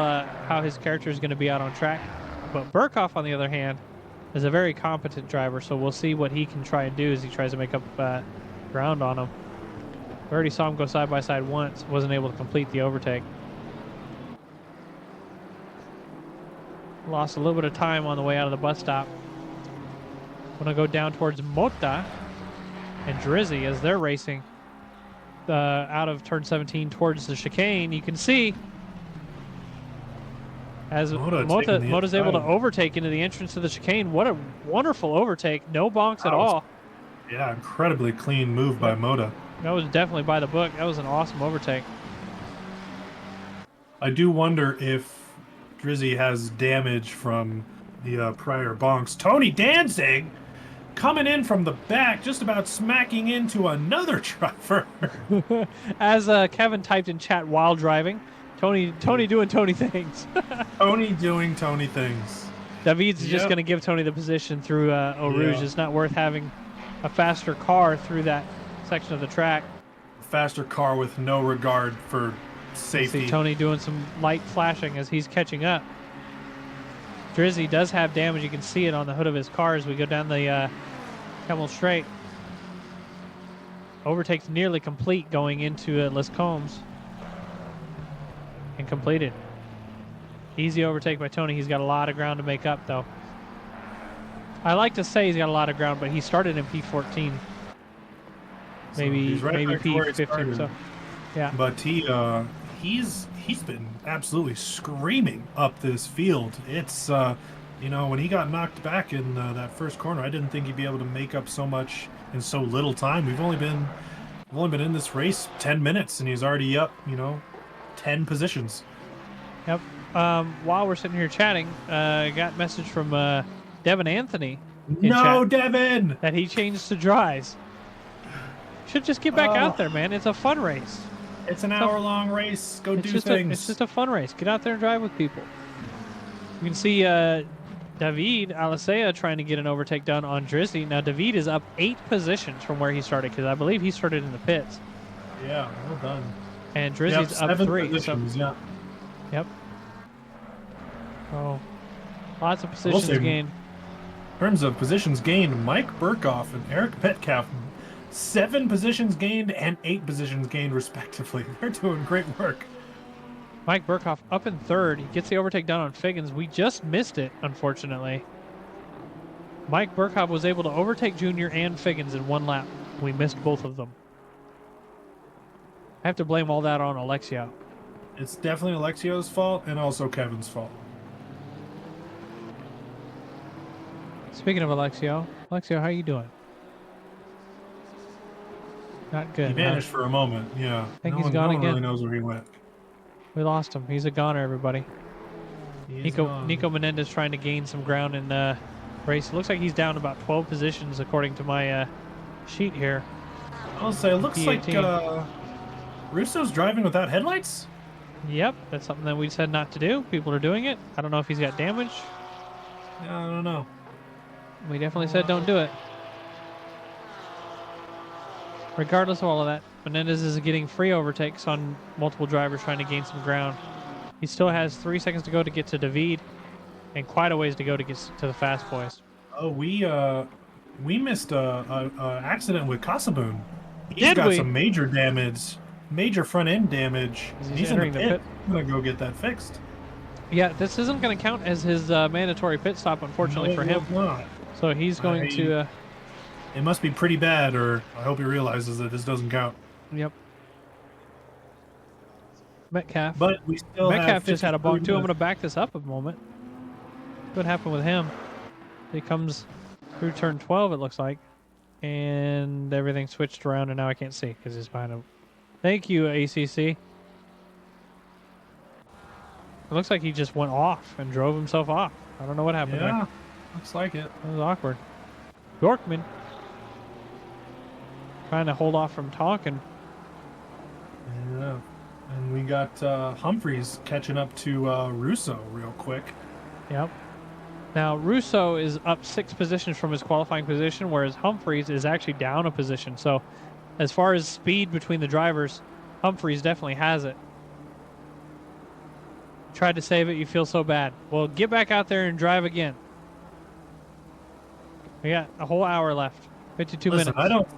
how his character is going to be out on track. But Burkhoff, on the other hand, is a very competent driver, so we'll see what he can try and do as he tries to make up ground on him. We already saw him go side by side once, wasn't able to complete the overtake. Lost a little bit of time on the way out of the bus stop. Gonna go down towards Mota and Drizzy as they're racing out of turn 17 towards the chicane. You can see as Mota's able to overtake into the entrance of the chicane. What a wonderful overtake. No bonks at all. Yeah, incredibly clean move by Mota. That was definitely by the book. That was an awesome overtake. I do wonder if Drizzy has damage from the prior bonks. Tony Danzig coming in from the back, just about smacking into another driver. As Kevin typed in chat while driving, Tony doing Tony things. Tony doing Tony things. David's just going to give Tony the position through Eau Rouge. It's not worth having a faster car through that section of the track. Faster car with no regard for safety. See Tony doing some light flashing as he's catching up. Drizzy does have damage. You can see it on the hood of his car as we go down the Kemmel Straight. Overtake's nearly complete going into Les Combes. And completed. Easy overtake by Tony. He's got a lot of ground to make up, though. I like to say he's got a lot of ground, but he started in P14. Maybe P15. So, yeah. But he's been absolutely screaming up this field. It's when he got knocked back in that first corner, I didn't think he'd be able to make up so much in so little time. We've only been in this race 10 minutes, and he's already up 10 positions. Yep. While we're sitting here chatting, I got a message from Devin Anthony. No, Devin! That he changed to dries. Should just get back out there, man. It's a fun race. It's an hour-long race. Go do things. It's just a fun race. Get out there and drive with people. You can see David Alicea trying to get an overtake done on Drizzy. Now, David is up 8 positions from where he started, because I believe he started in the pits. Yeah, well done. And Yep, Drizzy's up 7 3. positions, yeah. Yep. Oh, lots of I will positions say, gained. in terms of positions gained, Mike Burkhoff and Eric Metcalf, 7 positions gained and 8 positions gained, respectively. They're doing great work. Mike Burkhoff up in 3rd. He gets the overtake done on Figgins. We just missed it, unfortunately. Mike Burkhoff was able to overtake Junior and Figgins in 1 lap. We missed both of them. I have to blame all that on Alexio. It's definitely Alexio's fault and also Kevin's fault. Speaking of Alexio, how you doing? Not good. He vanished for a moment, yeah. Think no he's one, gone no one again. really knows where he went. We lost him. He's a goner, everybody. He is gone. Nico Menendez trying to gain some ground in the race. It looks like he's down about 12 positions according to my sheet here. I'll say, it looks P18. like Russo's driving without headlights? Yep, that's something that we said not to do. People are doing it. I don't know if he's got damage. Yeah, I don't know. We definitely said don't do it. Regardless of all of that, Menendez is getting free overtakes on multiple drivers trying to gain some ground. He still has 3 seconds to go to get to David, and quite a ways to go to get to the Fast Boys. Oh, we missed a accident with Casaboon. He's Did got we? some major damage, major front end damage. He's in the entering the pit. pit. I'm gonna go get that fixed. Yeah, this isn't going to count as his mandatory pit stop, unfortunately, No, for it him. will not. So he's going to... It must be pretty bad, or I hope he realizes that this doesn't count. Yep. Metcalf. But we still have Metcalf just had a bonk, too. I'm going to left. back this up a moment. What happened with him? He comes through turn 12, it looks like. And everything switched around, and now I can't see because he's behind him. Thank you, ACC. It looks like he just went off and drove himself off. I don't know what happened Yeah, there. looks like it. That was awkward. Yorkman trying to hold off from talking. Yeah. And we got Humphreys catching up to Russo real quick. Yep. Now, Russo is up 6 positions from his qualifying position, whereas Humphreys is actually down a position. So, as far as speed between the drivers, Humphreys definitely has it. Tried to save it, you feel so bad. Well, get back out there and drive again. We got a whole hour left. 52 Listen, minutes.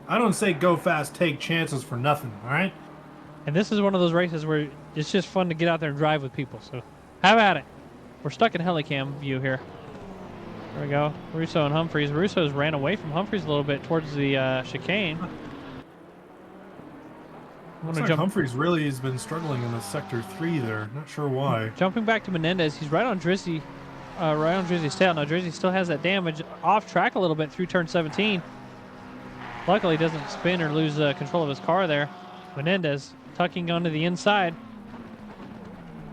I don't say go fast, take chances for nothing, all right? And this is one of those races where it's just fun to get out there and drive with people. So, have at it. We're stuck in helicam view here. There we go. Russo and Humphreys. Russo's ran away from Humphreys a little bit towards the chicane. Looks like Humphreys really has been struggling in the sector 3 there. Not sure why. Jumping back to Menendez, he's right on Drizzy, right on Drizzy's tail. Now Drizzy still has that damage off track a little bit through turn 17. Luckily, he doesn't spin or lose control of his car there. Menendez tucking onto the inside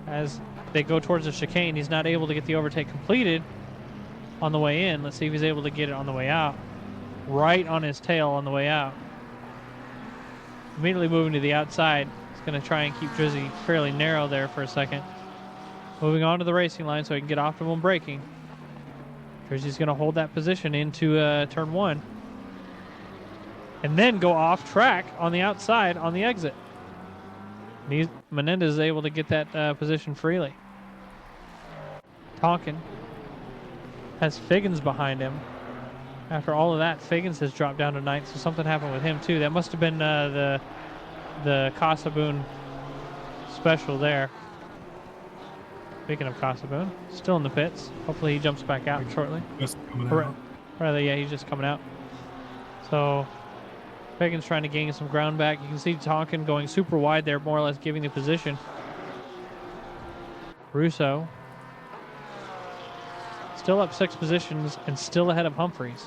as they go towards the chicane. He's not able to get the overtake completed on the way in. Let's see if he's able to get it on the way out. Right on his tail on the way out. Immediately moving to the outside. He's going to try and keep Drizzy fairly narrow there for a second. Moving on to the racing line so he can get optimum braking. Drizzy's going to hold that position into turn 1. And then go off track on the outside on the exit. Menendez is able to get that position freely. Tonkin has Figgins behind him. After all of that, Figgins has dropped down to 9th, so something happened with him too. That must have been the Casaboon special there. Speaking of Casaboon, still in the pits. Hopefully he jumps back out shortly. Just coming out. Rather, yeah, he's just coming out. So Figgins trying to gain some ground back. You can see Tonkin going super wide there, more or less giving the position. Russo still up 6 positions and still ahead of Humphreys.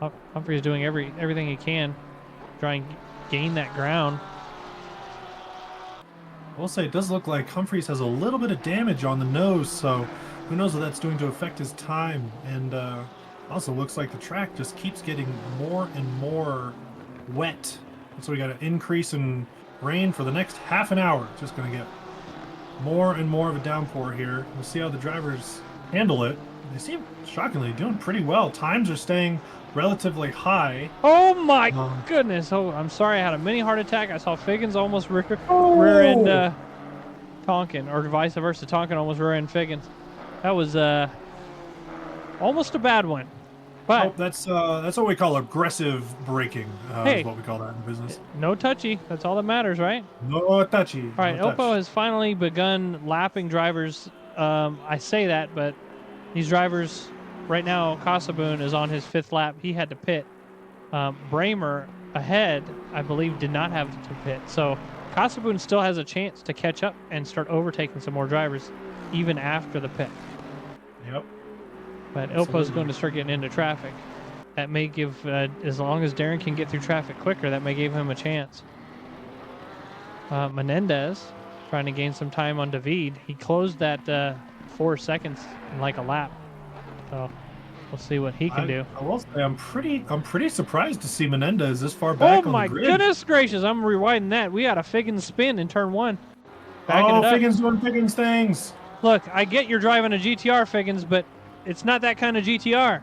Oh. Humphreys doing everything he can to try and gain that ground. I will say it does look like Humphreys has a little bit of damage on the nose, so who knows what that's doing to affect his time. And also looks like the track just keeps getting more and more wet. So we got an increase in rain for the next half an hour. It's just going to get more and more of a downpour here. We'll see how the drivers handle it, they seem shockingly doing pretty well. Times are staying relatively high. Oh my Um, goodness! Oh, I'm sorry. I had a mini heart attack. I saw Figgins almost rear end Oh! Tonkin, or vice versa. Tonkin almost rear end Figgins. That was almost a bad one. But Oh, that's what we call aggressive braking. hey, Is what we call that in business. no touchy. That's all that matters, right? No touchy. All right, no touch. Oppo has finally begun lapping drivers. I say that, but these drivers right now, Kasaboon is on his 5th lap. He had to pit. Bramer ahead, I believe, did not have to pit. So Kasaboon still has a chance to catch up and start overtaking some more drivers, even after the pit. Yep. But Ilpo's going to start getting into traffic. That may give, as long as Darren can get through traffic quicker, that may give him a chance. Menendez trying to gain some time on David. He closed that 4 seconds in like a lap. So we'll see what he can do. I will say I'm pretty surprised to see Menendez this far back on the grid. Oh my goodness gracious! I'm rewinding that. We had a Figgins spin in turn 1. Backing it up. Figgins doing Figgins things. Look, I get you're driving a GTR, Figgins, but it's not that kind of GTR.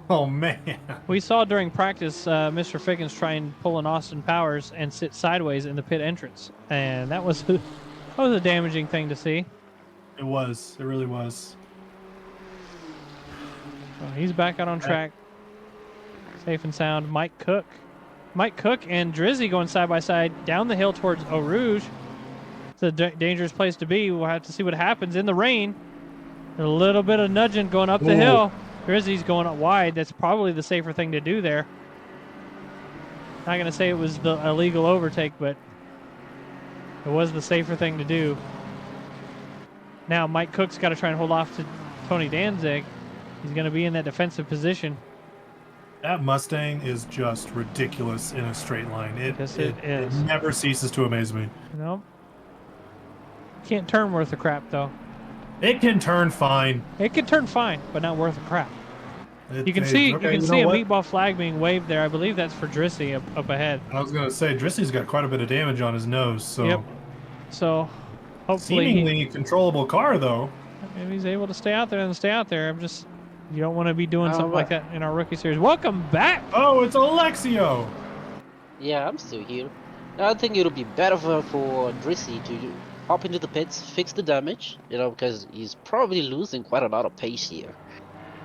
Oh man. We saw during practice Mr. Figgins try and pull an Austin Powers and sit sideways in the pit entrance, and that was a damaging thing to see. It was. It really was. So he's back out on track, safe and sound. Mike Cook and Drizzy going side by side down the hill towards Eau Rouge. It's a dangerous place to be. We'll have to see what happens in the rain. A little bit of nudging going up the hill. Drizzy's going up wide. That's probably the safer thing to do there. Not going to say it was the illegal overtake, but it was the safer thing to do. Now Mike Cook's got to try and hold off to Tony Danzig. He's going to be in that defensive position. That Mustang is just ridiculous in a straight line. It is. It never ceases to amaze me. No. Can't turn worth a crap, though. It can turn fine. It can turn fine, but not worth a crap. You can Okay, see you a know what? meatball flag being waved there. I believe that's for Drizzy up ahead. I was gonna say Drissy's got quite a bit of damage on his nose, so Yep. So hopefully seemingly controllable car though. Maybe he's able to stay out there. You don't want to be doing something like that in our rookie series. Welcome back. Oh, it's Alexio. Yeah, I'm still here. I think it'll be better for Drizzy to hop into the pits, fix the damage, because he's probably losing quite a lot of pace here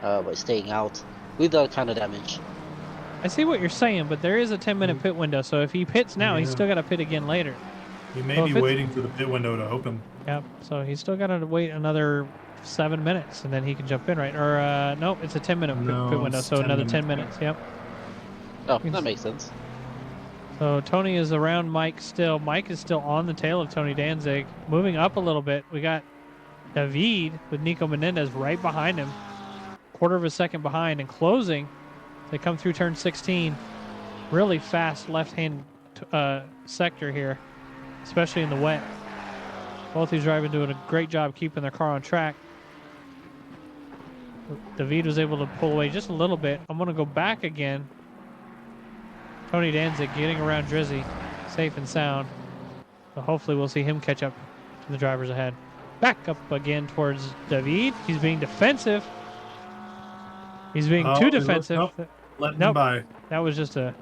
by staying out with that kind of damage. I see what you're saying, but there is a 10-minute pit window, so if he pits now, he's still got to pit again later. He may be waiting for the pit window to open. Yep, so he's still got to wait another 7 minutes, and then he can jump in, right? Or, nope, it's a 10-minute pit window, so another 10 minutes, yep. Oh, that makes sense. So Tony is around Mike still. Mike is still on the tail of Tony Danzig. Moving up a little bit, we got David with Nico Menendez right behind him. Quarter of a second behind and closing. They come through turn 16. Really fast left-hand sector here, especially in the wet. Both these drivers doing a great job keeping their car on track. David was able to pull away just a little bit. I'm going to go back again. Tony Danzig getting around Drizzy, safe and sound. So hopefully we'll see him catch up to the drivers ahead. Back up again towards David. He's being defensive. He's being too defensive. Nope. Let him by. That was just a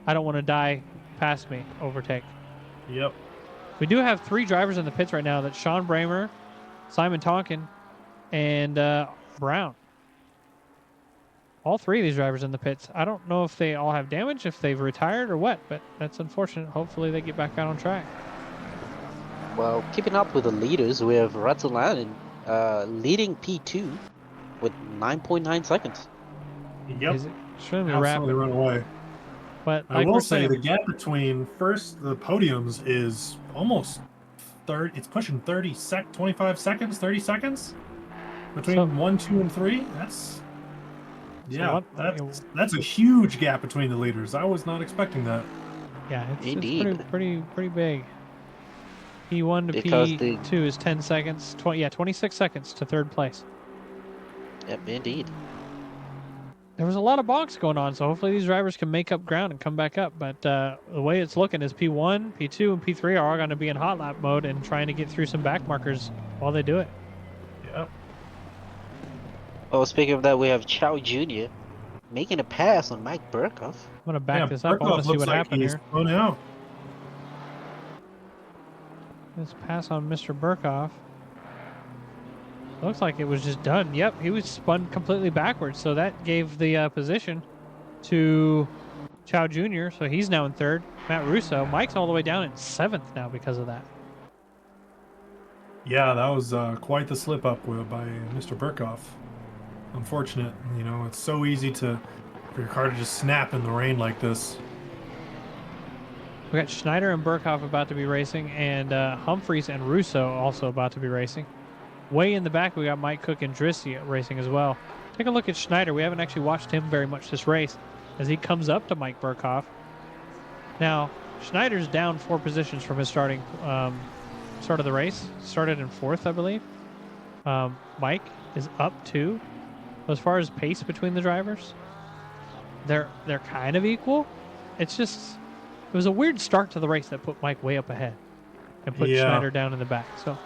I don't want to die past me overtake. Yep. We do have 3 drivers in the pits right now. That's Sean Bramer, Simon Tonkin, and Brown. All 3 of these drivers in the pits. I don't know if they all have damage, if they've retired or what, but that's unfortunate. Hopefully they get back out on track. Well, keeping up with the leaders, we have Rattalainen leading P2 with 9.9 seconds. Yep. He's extremely Absolutely rapid. run away. But I will say the gap between the podiums is almost 30. It's pushing 25 seconds, 30 seconds between 1, 2, and 3. That's a huge gap between the leaders. I was not expecting that. Yeah, it's pretty big. P1 to P2 is 10 seconds. 26 seconds to 3rd place. Yep, indeed. There was a lot of box going on, so hopefully these drivers can make up ground and come back up. But the way it's looking is P1, P2, and P3 are all going to be in hot lap mode and trying to get through some back markers while they do it. Yep. Oh, speaking of that, we have Chow Jr. making a pass on Mike Burkhoff. I'm gonna back Yeah, this up. I want Burkhoff to see looks what like happened he's here. thrown out. Let's pass on Mr. Burkhoff. Looks like it was just done. Yep, he was spun completely backwards, so that gave the position to Chow Jr., so he's now in third. Matt Russo. Mike's all the way down in seventh now because of that. Yeah, that was quite the slip up by Mr. Burkhoff. Unfortunate, you know, it's so easy for your car to just snap in the rain like this. We got Schneider and Burkhoff about to be racing, and Humphreys and Russo also about to be racing. Way in the back, we got Mike Cook and Dristy racing as well. Take a look at Schneider. We haven't actually watched him very much this race as he comes up to Mike Burkhoff. Now, Schneider's down 4 positions from his start of the race. Started in 4th, I believe. Mike is up 2. As far as pace between the drivers, they're kind of equal. It was a weird start to the race that put Mike way up ahead and put Schneider down in the back. So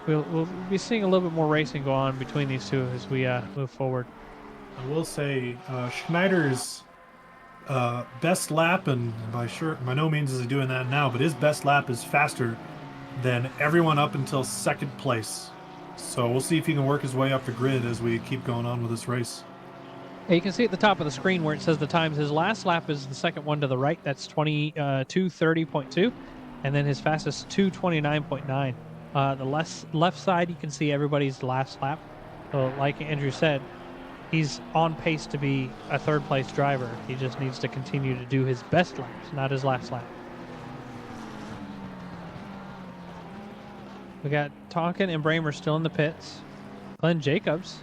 we'll be seeing a little bit more racing go on between these two as we move forward. I will say Schneider's best lap, and by no means is he doing that now, but his best lap is faster than everyone up until 2nd place. So we'll see if he can work his way up the grid as we keep going on with this race. Yeah, you can see at the top of the screen where it says the times. His last lap is the second one to the right. That's 22:30.2. And then his fastest 2:29.9. The left side, you can see everybody's last lap. So like Andrew said, he's on pace to be a 3rd place driver. He just needs to continue to do his best laps, not his last lap. We got Tonkin and Bramer still in the pits. Glenn Jacobs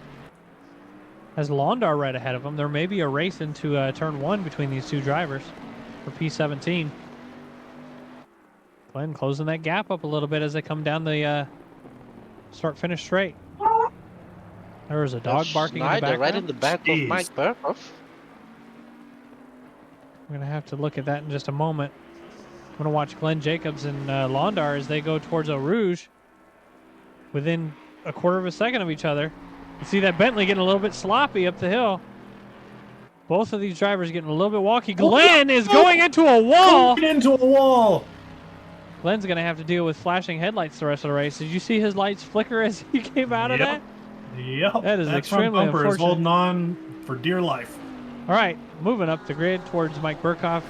has Londar right ahead of him. There may be a race into turn 1 between these two drivers for P17. Glenn closing that gap up a little bit as they come down the start-finish straight. There was a dog barking in the background. Right in the back of Mike Burkhoff. We're going to have to look at that in just a moment. I'm going to watch Glenn Jacobs and Londar as they go towards Eau Rouge within a quarter of a second of each other. You see that Bentley getting a little bit sloppy up the hill. Both of these drivers getting a little bit walky. Glenn is going into a wall. Going into a wall. Glenn's going to have to deal with flashing headlights the rest of the race. Did you see his lights flicker as he came out of that? Yep. That is that extremely front bumper unfortunate. is holding on for dear life. All right, moving up the grid towards Mike Burkhoff.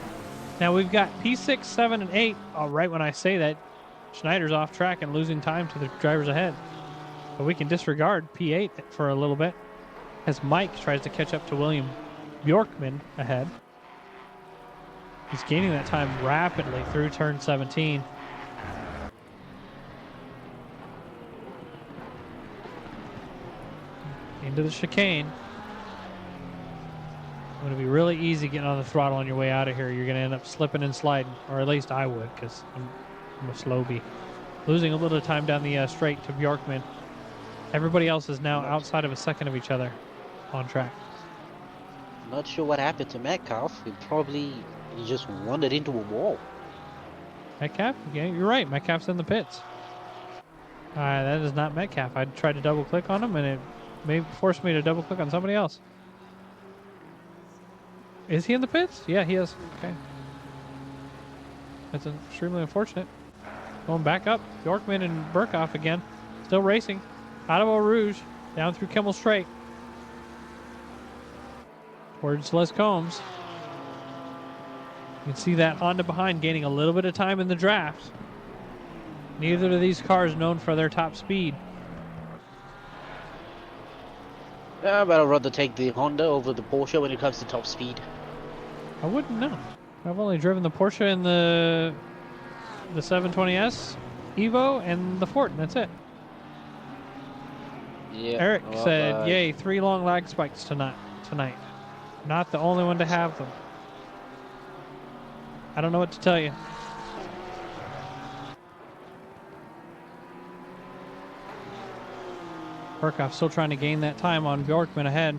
Now we've got P6, 7, and 8. Right when I say that, Schneider's off track and losing time to the drivers ahead. But we can disregard P8 for a little bit as Mike tries to catch up to William Bjorkman ahead. He's gaining that time rapidly through turn 17. Into the chicane. It's going to be really easy getting on the throttle on your way out of here. You're going to end up slipping and sliding, or at least I would, because I'm a slowbie. Losing a little time down the straight to Bjorkman. Everybody else is now outside of a second of each other on track. Not sure what happened to Metcalf. He just wandered into a wall. Metcalf? Yeah, you're right. Metcalf's in the pits. That is not Metcalf. I tried to double click on him and it may force me to double click on somebody else. Is he in the pits? Yeah, he is. Okay. That's extremely unfortunate. Going back up. Bjorkman and Burkhoff again. Still racing. Out of Eau Rouge. Down through Kimmel Straight. Towards Les Combs. You can see that Honda behind gaining a little bit of time in the draft. Neither of these cars known for their top speed. Yeah, but I'd rather take the Honda over the Porsche when it comes to top speed. I wouldn't know. I've only driven the Porsche and the 720S Evo and the Ford, and that's it. Yeah. Eric said, yay, 3 long lag spikes tonight. Not the only one to have them. I don't know what to tell you. Burkhoff still trying to gain that time on Bjorkman ahead.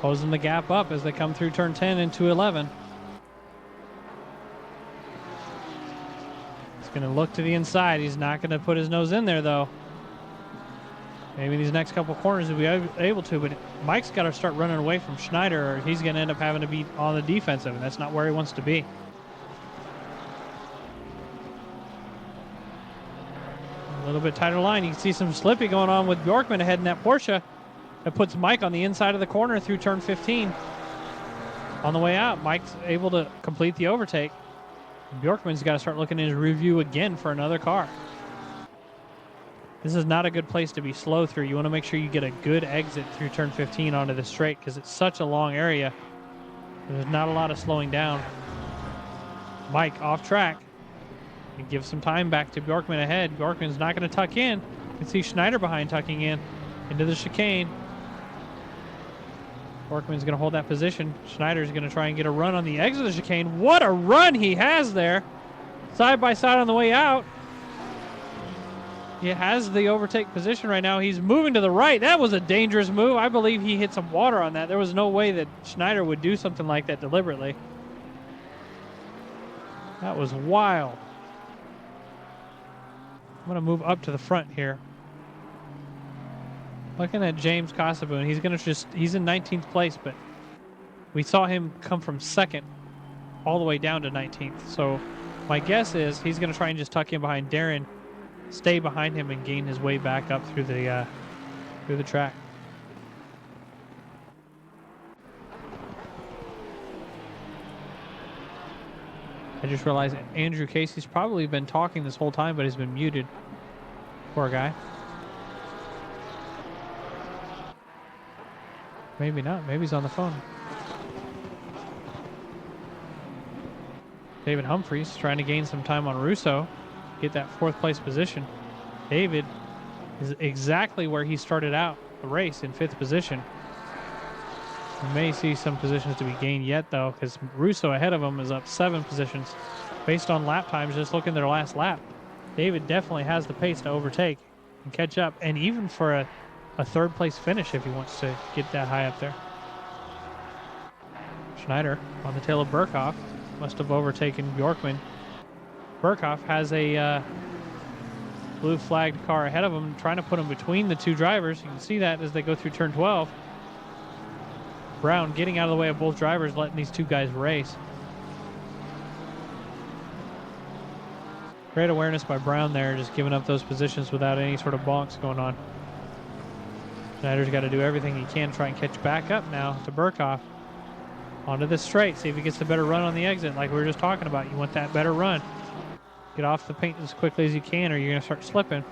Closing the gap up as they come through turn 10 into 11. going to look to the inside. He's not going to put his nose in there, though. Maybe these next couple corners he'll be able to, but Mike's got to start running away from Schneider, or he's going to end up having to be on the defensive, and that's not where he wants to be. A little bit tighter line. You can see some slippy going on with Bjorkman ahead in that Porsche. That puts Mike on the inside of the corner through turn 15. On the way out, Mike's able to complete the overtake. Bjorkman's got to start looking in his review again for another car. This is not a good place to be slow through. You want to make sure you get a good exit through turn 15 onto the straight because it's such a long area. There's not a lot of slowing down. Mike off track. And give some time back to Bjorkman ahead. Bjorkman's not going to tuck in. You can see Schneider behind tucking in into the chicane. Bjorkman's going to hold that position. Schneider's going to try and get a run on the exit of the chicane. What a run he has there. Side by side on the way out. He has the overtake position right now. He's moving to the right. That was a dangerous move. I believe he hit some water on that. There was no way that Schneider would do something like that deliberately. That was wild. I'm going to move up to the front here. Looking at James Kosovoon, he's in 19th place, but we saw him come from second all the way down to 19th. So my guess is he's going to try and just tuck in behind Darren, stay behind him, and gain his way back up through the track. I just realized Andrew Casey's probably been talking this whole time, but he's been muted. Poor guy. Maybe not. Maybe he's on the phone. David Humphreys trying to gain some time on Russo, get that 4th place position. David is exactly where he started out the race, in 5th position. We may see some positions to be gained yet, though, because Russo ahead of him is up 7 positions. Based on lap times, just looking at their last lap, David definitely has the pace to overtake and catch up, and even for a 3rd place finish if he wants to get that high up there. Schneider on the tail of Burkhoff. Must have overtaken Bjorkman. Burkhoff has a blue flagged car ahead of him, trying to put him between the two drivers. You can see that as they go through turn 12. Brown getting out of the way of both drivers, letting these two guys race. Great awareness by Brown there, just giving up those positions without any sort of bonks going on. Schneider's got to do everything he can to try and catch back up now to Burkhoff. Onto the straight, see if he gets a better run on the exit like we were just talking about. You want that better run. Get off the paint as quickly as you can or you're going to start slipping.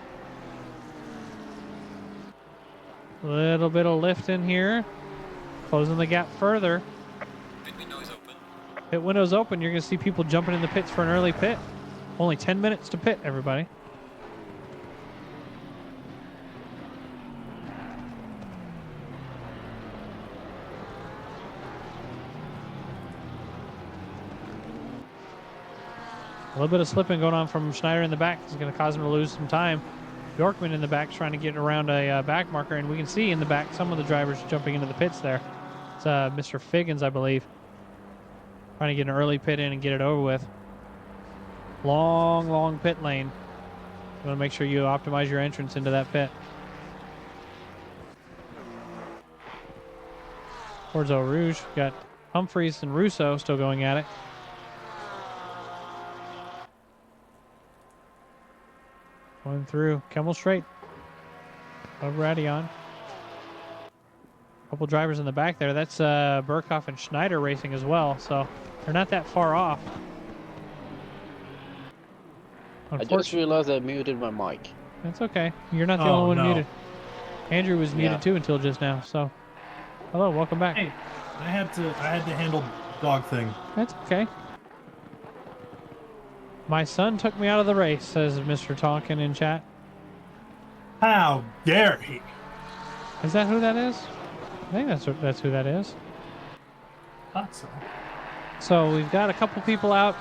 A little bit of lift in here. Closing the gap further. Pit window is open. Pit window's open. You're going to see people jumping in the pits for an early pit. Only 10 minutes to pit, everybody. A little bit of slipping going on from Schneider in the back is going to cause him to lose some time. Bjorkman in the back trying to get around a back marker, and we can see in the back some of the drivers jumping into the pits there. It's Mr. Figgins, I believe, trying to get an early pit in and get it over with. Long pit lane. You want to make sure you optimize your entrance into that pit. Towards Eau Rouge, got Humphreys and Russo still going at it. Going through Kemmel Straight. Over Adion. Couple drivers in the back there. That's Burkhoff and Schneider racing as well, so they're not that far off. I just realized I muted my mic. That's okay. You're not the only one muted. Andrew was muted too until just now. So, hello, welcome back. Hey, I had to handle dog thing. That's okay. My son took me out of the race, says Mr. Tonkin in chat. How dare he? Is that who that is? I think that's who that is. Thought so. So we've got a couple people out.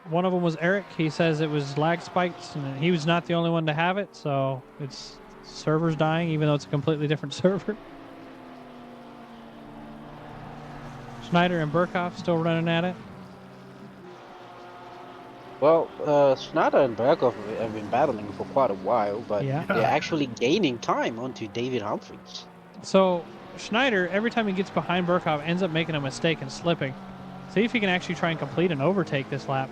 One of them was Eric. He says it was lag spikes, and he was not the only one to have it. So it's server's dying, even though it's a completely different server. Schneider and Burkhoff still running at it. Well, Schneider and Berghoff have been battling for quite a while, but Yeah. they're Yeah. actually gaining time onto David Humphries. So Schneider, every time he gets behind Burkhoff, ends up making a mistake and slipping. See if he can actually try and complete an overtake this lap.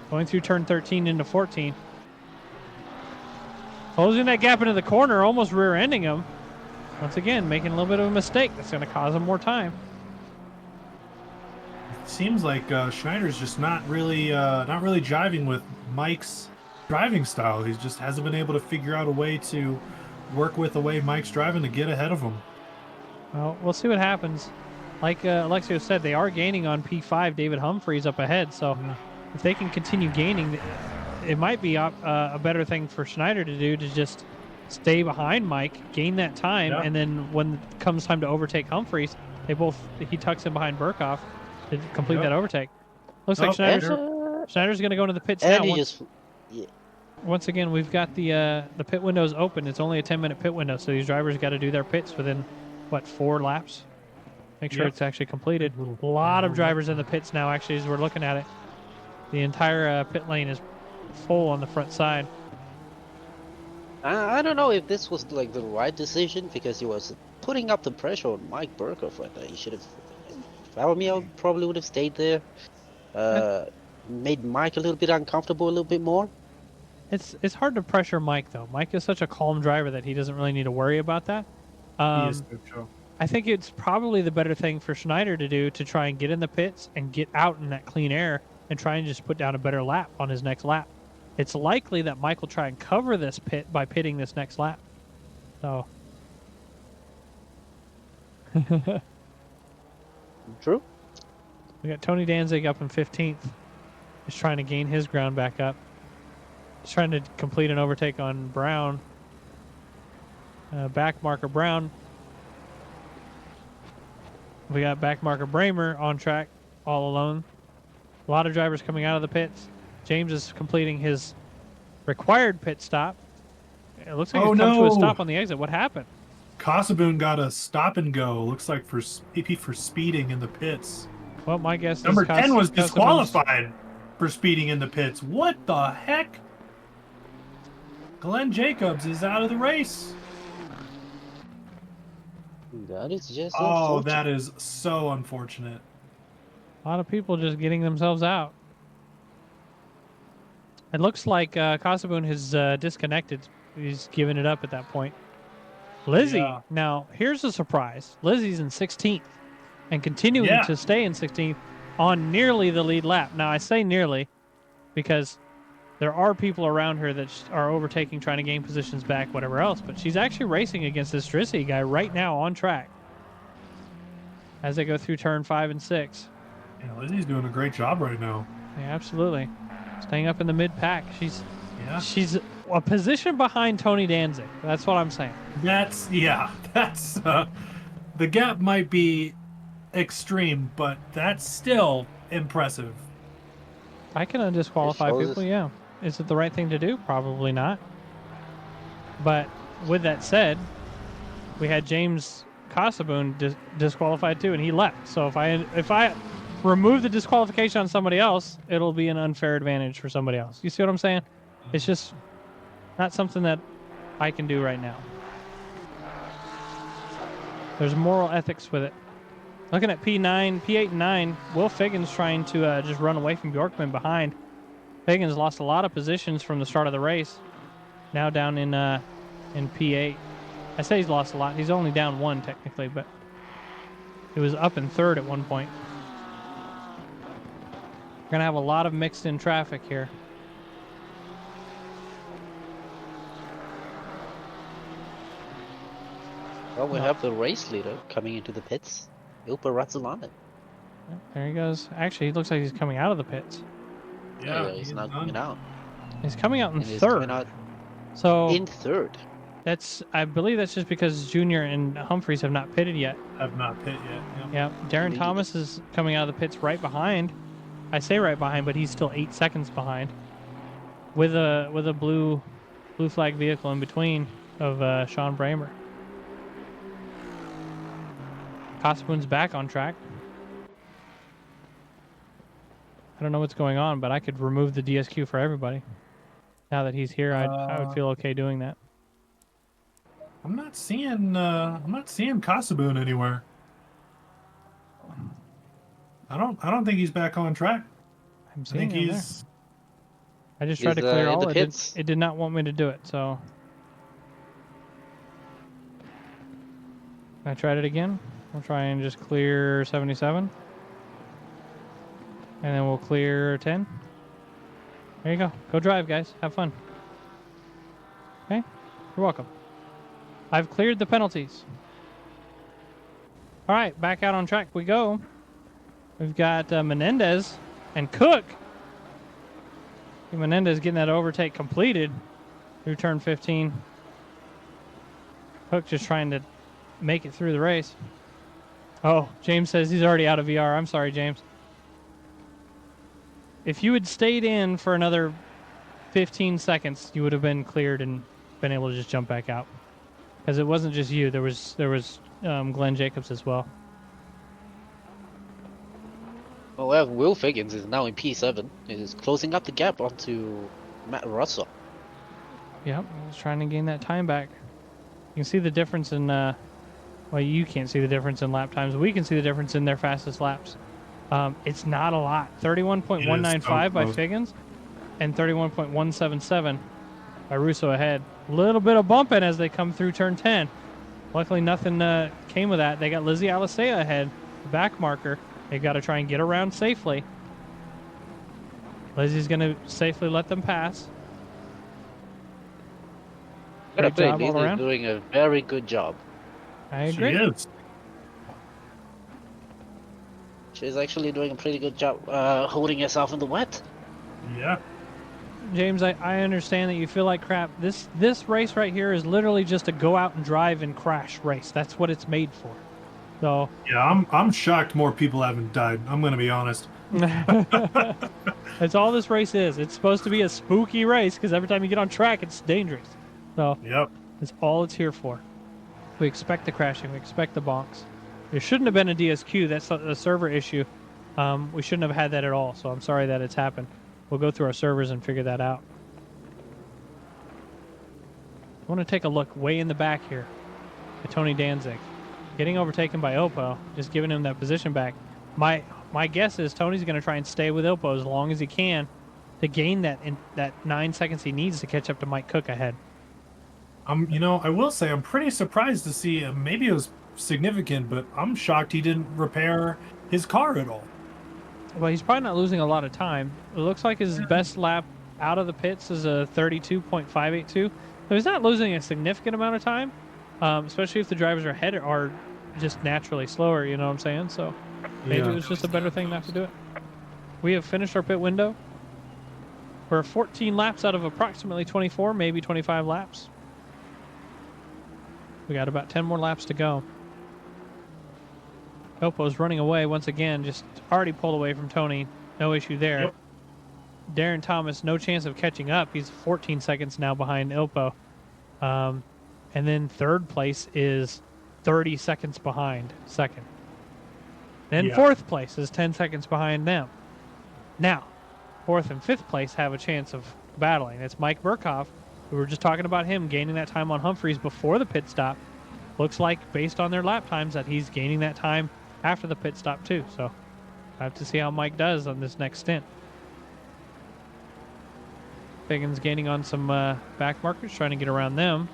Going through turn 13 into 14. Closing that gap into the corner, almost rear-ending him. Once again, making a little bit of a mistake that's going to cause him more time. It seems like Schneider's just not really jiving with Mike's driving style. He just hasn't been able to figure out a way to work with the way Mike's driving to get ahead of him. Well, we'll see what happens. Like Alexio said, they are gaining on P5. David Humphries up ahead. So if they can continue gaining, it might be a better thing for Schneider to do to just stay behind Mike, gain that time, and then when it comes time to overtake Humphries, he tucks in behind Burkhoff to complete that overtake. Looks like Schneider's going to go into the pits And now. he just, yeah. Once again, we've got the pit windows open. It's only a 10-minute pit window, so these drivers got to do their pits within, what, 4 laps? Make sure it's actually completed. A lot of drivers in the pits now, actually, as we're looking at it. The entire pit lane is full on the front side. I don't know if this was like the right decision because he was putting up the pressure on Mike Berghoff right there. He should have. If I were me, I probably would have stayed there. Made Mike a little bit uncomfortable a little bit more. It's hard to pressure Mike, though. Mike is such a calm driver that he doesn't really need to worry about that. He is good, Joe. I think it's probably the better thing for Schneider to do to try and get in the pits and get out in that clean air and try and just put down a better lap on his next lap. It's likely that Mike will try and cover this pit by pitting this next lap. So. True. We got Tony Danzig up in 15th. He's trying to gain his ground back up. He's trying to complete an overtake on Brown. Back marker Brown. We got back marker Bramer on track all alone. A lot of drivers coming out of the pits. James is completing his required pit stop. It looks like he's come to a stop on the exit. What happened? Kasaboon got a stop and go. Looks like for PP for speeding in the pits. Well, my guess is Number 10 was disqualified for speeding in the pits. What the heck? Glenn Jacobs is out of the race. That is just. Oh, that is so unfortunate. A lot of people just getting themselves out. It looks like Kasaboon has disconnected. He's given it up at that point. Lizzie, now here's a surprise. Lizzie's in 16th and continuing to stay in 16th on nearly the lead lap. Now, I say nearly because there are people around her that are overtaking, trying to gain positions back, whatever else. But she's actually racing against this Drissi guy right now on track as they go through turn 5 and 6. Yeah, Lizzie's doing a great job right now. Yeah, absolutely. Staying up in the mid-pack. She's a position behind Tony Danzig. That's what I'm saying. That's the gap might be extreme, but that's still impressive. I can disqualify people, yeah. Is it the right thing to do? Probably not. But with that said, we had James Kasaboon disqualified too, and he left. So if I remove the disqualification on somebody else, it'll be an unfair advantage for somebody else. You see what I'm saying? It's just not something that I can do right now. There's moral ethics with it. Looking at P8 and 9, Will Figgins trying to just run away from Bjorkman behind. Figgins lost a lot of positions from the start of the race. Now down in P8. I say he's lost a lot. He's only down 1 technically, but he was up in 3rd at one point. We're going to have a lot of mixed-in traffic here. Well, we have the race leader coming into the pits, Ilpa Razzolani. There he goes. Actually, he looks like he's coming out of the pits. Yeah, he's not coming out. He's coming out in And he's 3rd. coming out So in 3rd. I believe that's just because Junior and Humphreys have not pitted yet. Have not pit yet. Yeah, Darren Thomas is coming out of the pits right behind. I say right behind, but he's still 8 seconds behind. With a blue flag vehicle in between of Sean Bramer. Kasaboon's back on track. don't know what's going on, but I could remove the DSQ for everybody. Now that he's here, I would feel okay doing that. I'm not seeing Kasaboon anywhere. I don't think he's back on track. I'm I seeing think him there. he's I just tried to clear in all. the It pits. did not want me to do it, so I tried it again. We'll try and just clear 77. And then we'll clear 10. There you go. Go drive, guys. Have fun. Okay? You're welcome. I've cleared the penalties. All right, back out on track we go. We've got Menendez and Cook. Menendez getting that overtake completed through turn 15. Cook just trying to make it through the race. Oh, James says he's already out of VR. I'm sorry, James. If you had stayed in for another 15 seconds, you would have been cleared and been able to just jump back out. Because it wasn't just you. There was Glenn Jacobs as well. Well, Will Figgins is now in P7. He is closing up the gap onto Matt Russell. Yep, he's trying to gain that time back. You can see the difference in, well, you can't see the difference in lap times. We can see the difference in their fastest laps. It's not a lot. 31.195 by Figgins and 31.177 by Russo ahead. A little bit of bumping as they come through turn 10. Luckily, nothing came of that. They got Lizzie Alisea ahead, the back marker. They got to try and get around safely. Lizzie's going to safely let them pass. Great job all around. Doing a very good job. I agree. She is. She's actually doing a pretty good job holding herself in the wet. Yeah. James, I understand that you feel like crap. This race right here is literally just a go out and drive and crash race. That's what it's made for. So yeah, I'm shocked more people haven't died. I'm gonna be honest. That's all this race is. It's supposed to be a spooky race because every time you get on track, it's dangerous. So Yep. that's all it's here for. We expect the crashing. We expect the bonks. There shouldn't have been a DSQ. That's a server issue. We shouldn't have had that at all. So I'm sorry that it's happened. We'll go through our servers and figure that out. I want to take a look way in the back here at Tony Danzig. Getting overtaken by Oppo, just giving him that position back. My guess is Tony's going to try and stay with Oppo as long as he can to gain that 9 seconds he needs to catch up to Mike Cook ahead. I will say I'm pretty surprised to see. Maybe it was significant, but I'm shocked he didn't repair his car at all. Well, he's probably not losing a lot of time. It looks like his best lap out of the pits is a 32.582. So he's not losing a significant amount of time, especially if the drivers ahead are just naturally slower, you know what I'm saying? So maybe it was just a better thing not to do it. We have finished our pit window. We're 14 laps out of approximately 24, maybe 25 laps. We got about 10 more laps to go. Oppo's running away once again, just already pulled away from Tony. No issue there. Yep. Darren Thomas, no chance of catching up. He's 14 seconds now behind Ilpo. And then third place is 30 seconds behind second. Then fourth place is 10 seconds behind them. Now, fourth and fifth place have a chance of battling. It's Mike Burkhoff. We were just talking about him gaining that time on Humphreys before the pit stop. Looks like, based on their lap times, that he's gaining that time after the pit stop too. So I have to see how Mike does on this next stint. Figgins gaining on some back markers, trying to get around them.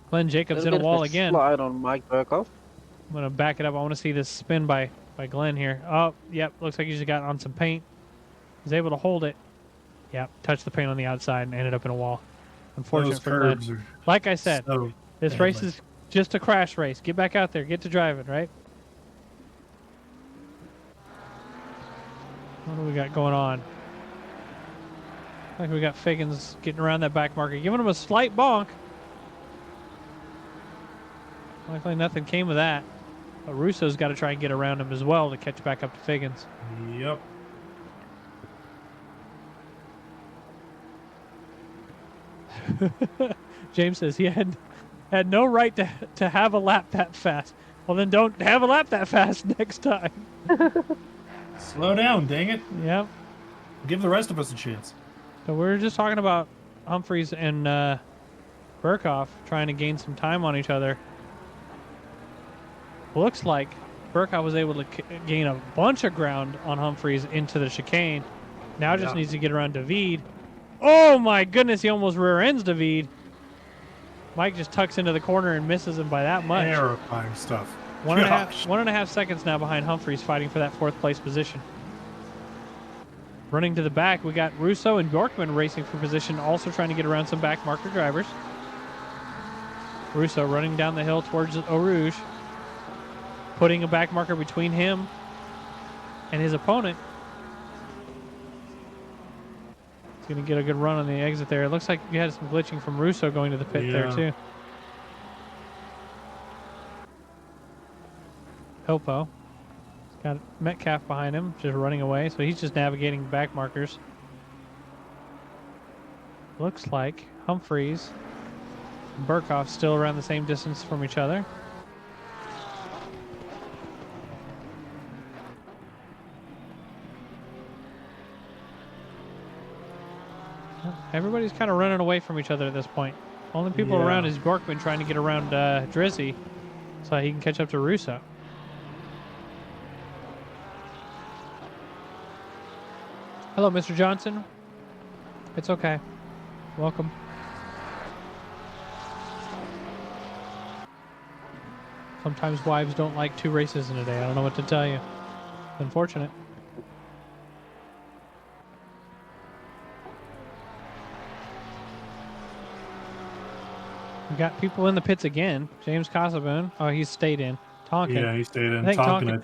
Glenn Jacobs in a wall again. Slide on Mike Burkhoff. I'm going to back it up. I want to see this spin by Glenn here. Oh, yep. Looks like he just got on some paint. Was able to hold it. Yep. Touched the paint on the outside and ended up in a wall. Unfortunate for Glenn. Like I said, this race is just a crash race. Get back out there. Get to driving, right? What do we got going on? Like we got Figgins getting around that back marker, giving him a slight bonk. Luckily nothing came of that. But Russo's got to try and get around him as well to catch back up to Figgins. Yep. James says he had no right to have a lap that fast. Well, then don't have a lap that fast next time. Slow down, dang it. Yep. Give the rest of us a chance. So we're just talking about Humphreys and Burkhoff trying to gain some time on each other. Looks like Burkhoff was able to gain a bunch of ground on Humphreys into the chicane. Now just needs to get around David. Oh my goodness, he almost rear ends David. Mike just tucks into the corner and misses him by that much. Terrifying stuff. 1.5 seconds now behind Humphreys, fighting for that 4th place position. Running to the back, we got Russo and Bjorkman racing for position, also trying to get around some back marker drivers. Russo running down the hill towards Eau Rouge, putting a back marker between him and his opponent. He's going to get a good run on the exit there. It looks like you had some glitching from Russo going to the pit there too. Hilpo. He's got Metcalf behind him, just running away, so he's just navigating back markers. Looks like Humphreys and Burkhoff still around the same distance from each other. Everybody's kind of running away from each other at this point. Only people around is Bjorkman trying to get around Drizzy so he can catch up to Russo. Hello, Mr. Johnson. It's okay. Welcome. Sometimes wives don't like 2 races in a day. I don't know what to tell you. It's unfortunate. We got people in the pits again. James Casaboon. Oh, he's stayed in. Tonkin. Yeah, he stayed in. I think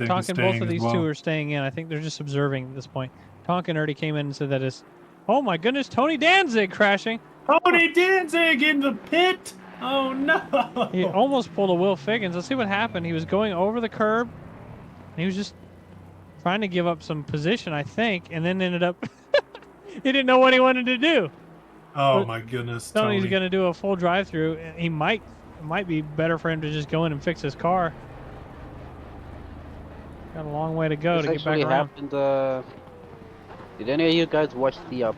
Tonkin, both of these two are staying in. I think they're just observing at this point. Tonkin already came in and said that is... Oh my goodness, Tony Danzig crashing. Tony Danzig in the pit! Oh no! He almost pulled a Will Figgins. Let's see what happened. He was going over the curb. And he was just trying to give up some position, I think, and then ended up... he didn't know what he wanted to do. Oh but my goodness, Tony's Tony. going to do a full drive-through. It might be better for him to just go in and fix his car. Got a long way to go to get back around. Did any of you guys watch the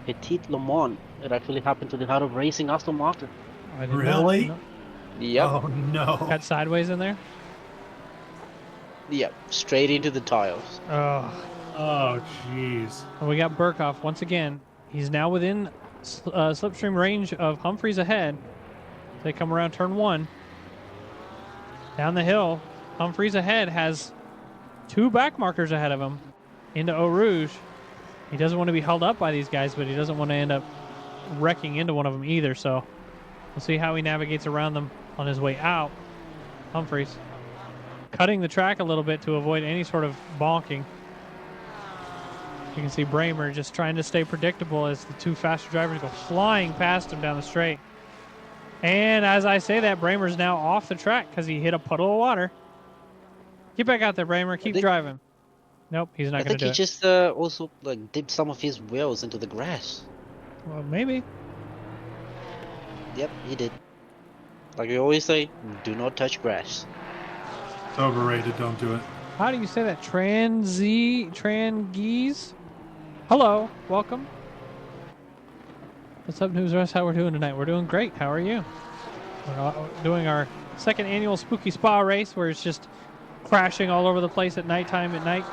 Petit Le Mans? It actually happened to the Heart of Racing Aston Martin. I did Really? not know. Yep. Oh no. Got sideways in there? Yep. Straight into the tires. Oh. Oh jeez. And we got Burkhoff once again. He's now within slipstream range of Humphreys ahead. They come around turn 1. Down the hill, Humphreys ahead has 2 back markers ahead of him into Eau Rouge. He doesn't want to be held up by these guys, but he doesn't want to end up wrecking into one of them either. So we'll see how he navigates around them on his way out. Humphreys cutting the track a little bit to avoid any sort of bonking. You can see Bramer just trying to stay predictable as the 2 faster drivers go flying past him down the straight. And as I say that, Bramer's now off the track because he hit a puddle of water. Get back out there, Bramer. Keep driving. Nope, he's not going to do it. I think he just also like dipped some of his wheels into the grass. Well, maybe. Yep, he did. Like we always say, do not touch grass. It's overrated, don't do it. How do you say that? Trangeese? Hello, welcome. What's up, News Rush? How we're doing tonight? We're doing great. How are you? We're doing our 2nd annual Spooky Spa race where it's just crashing all over the place at nighttime at night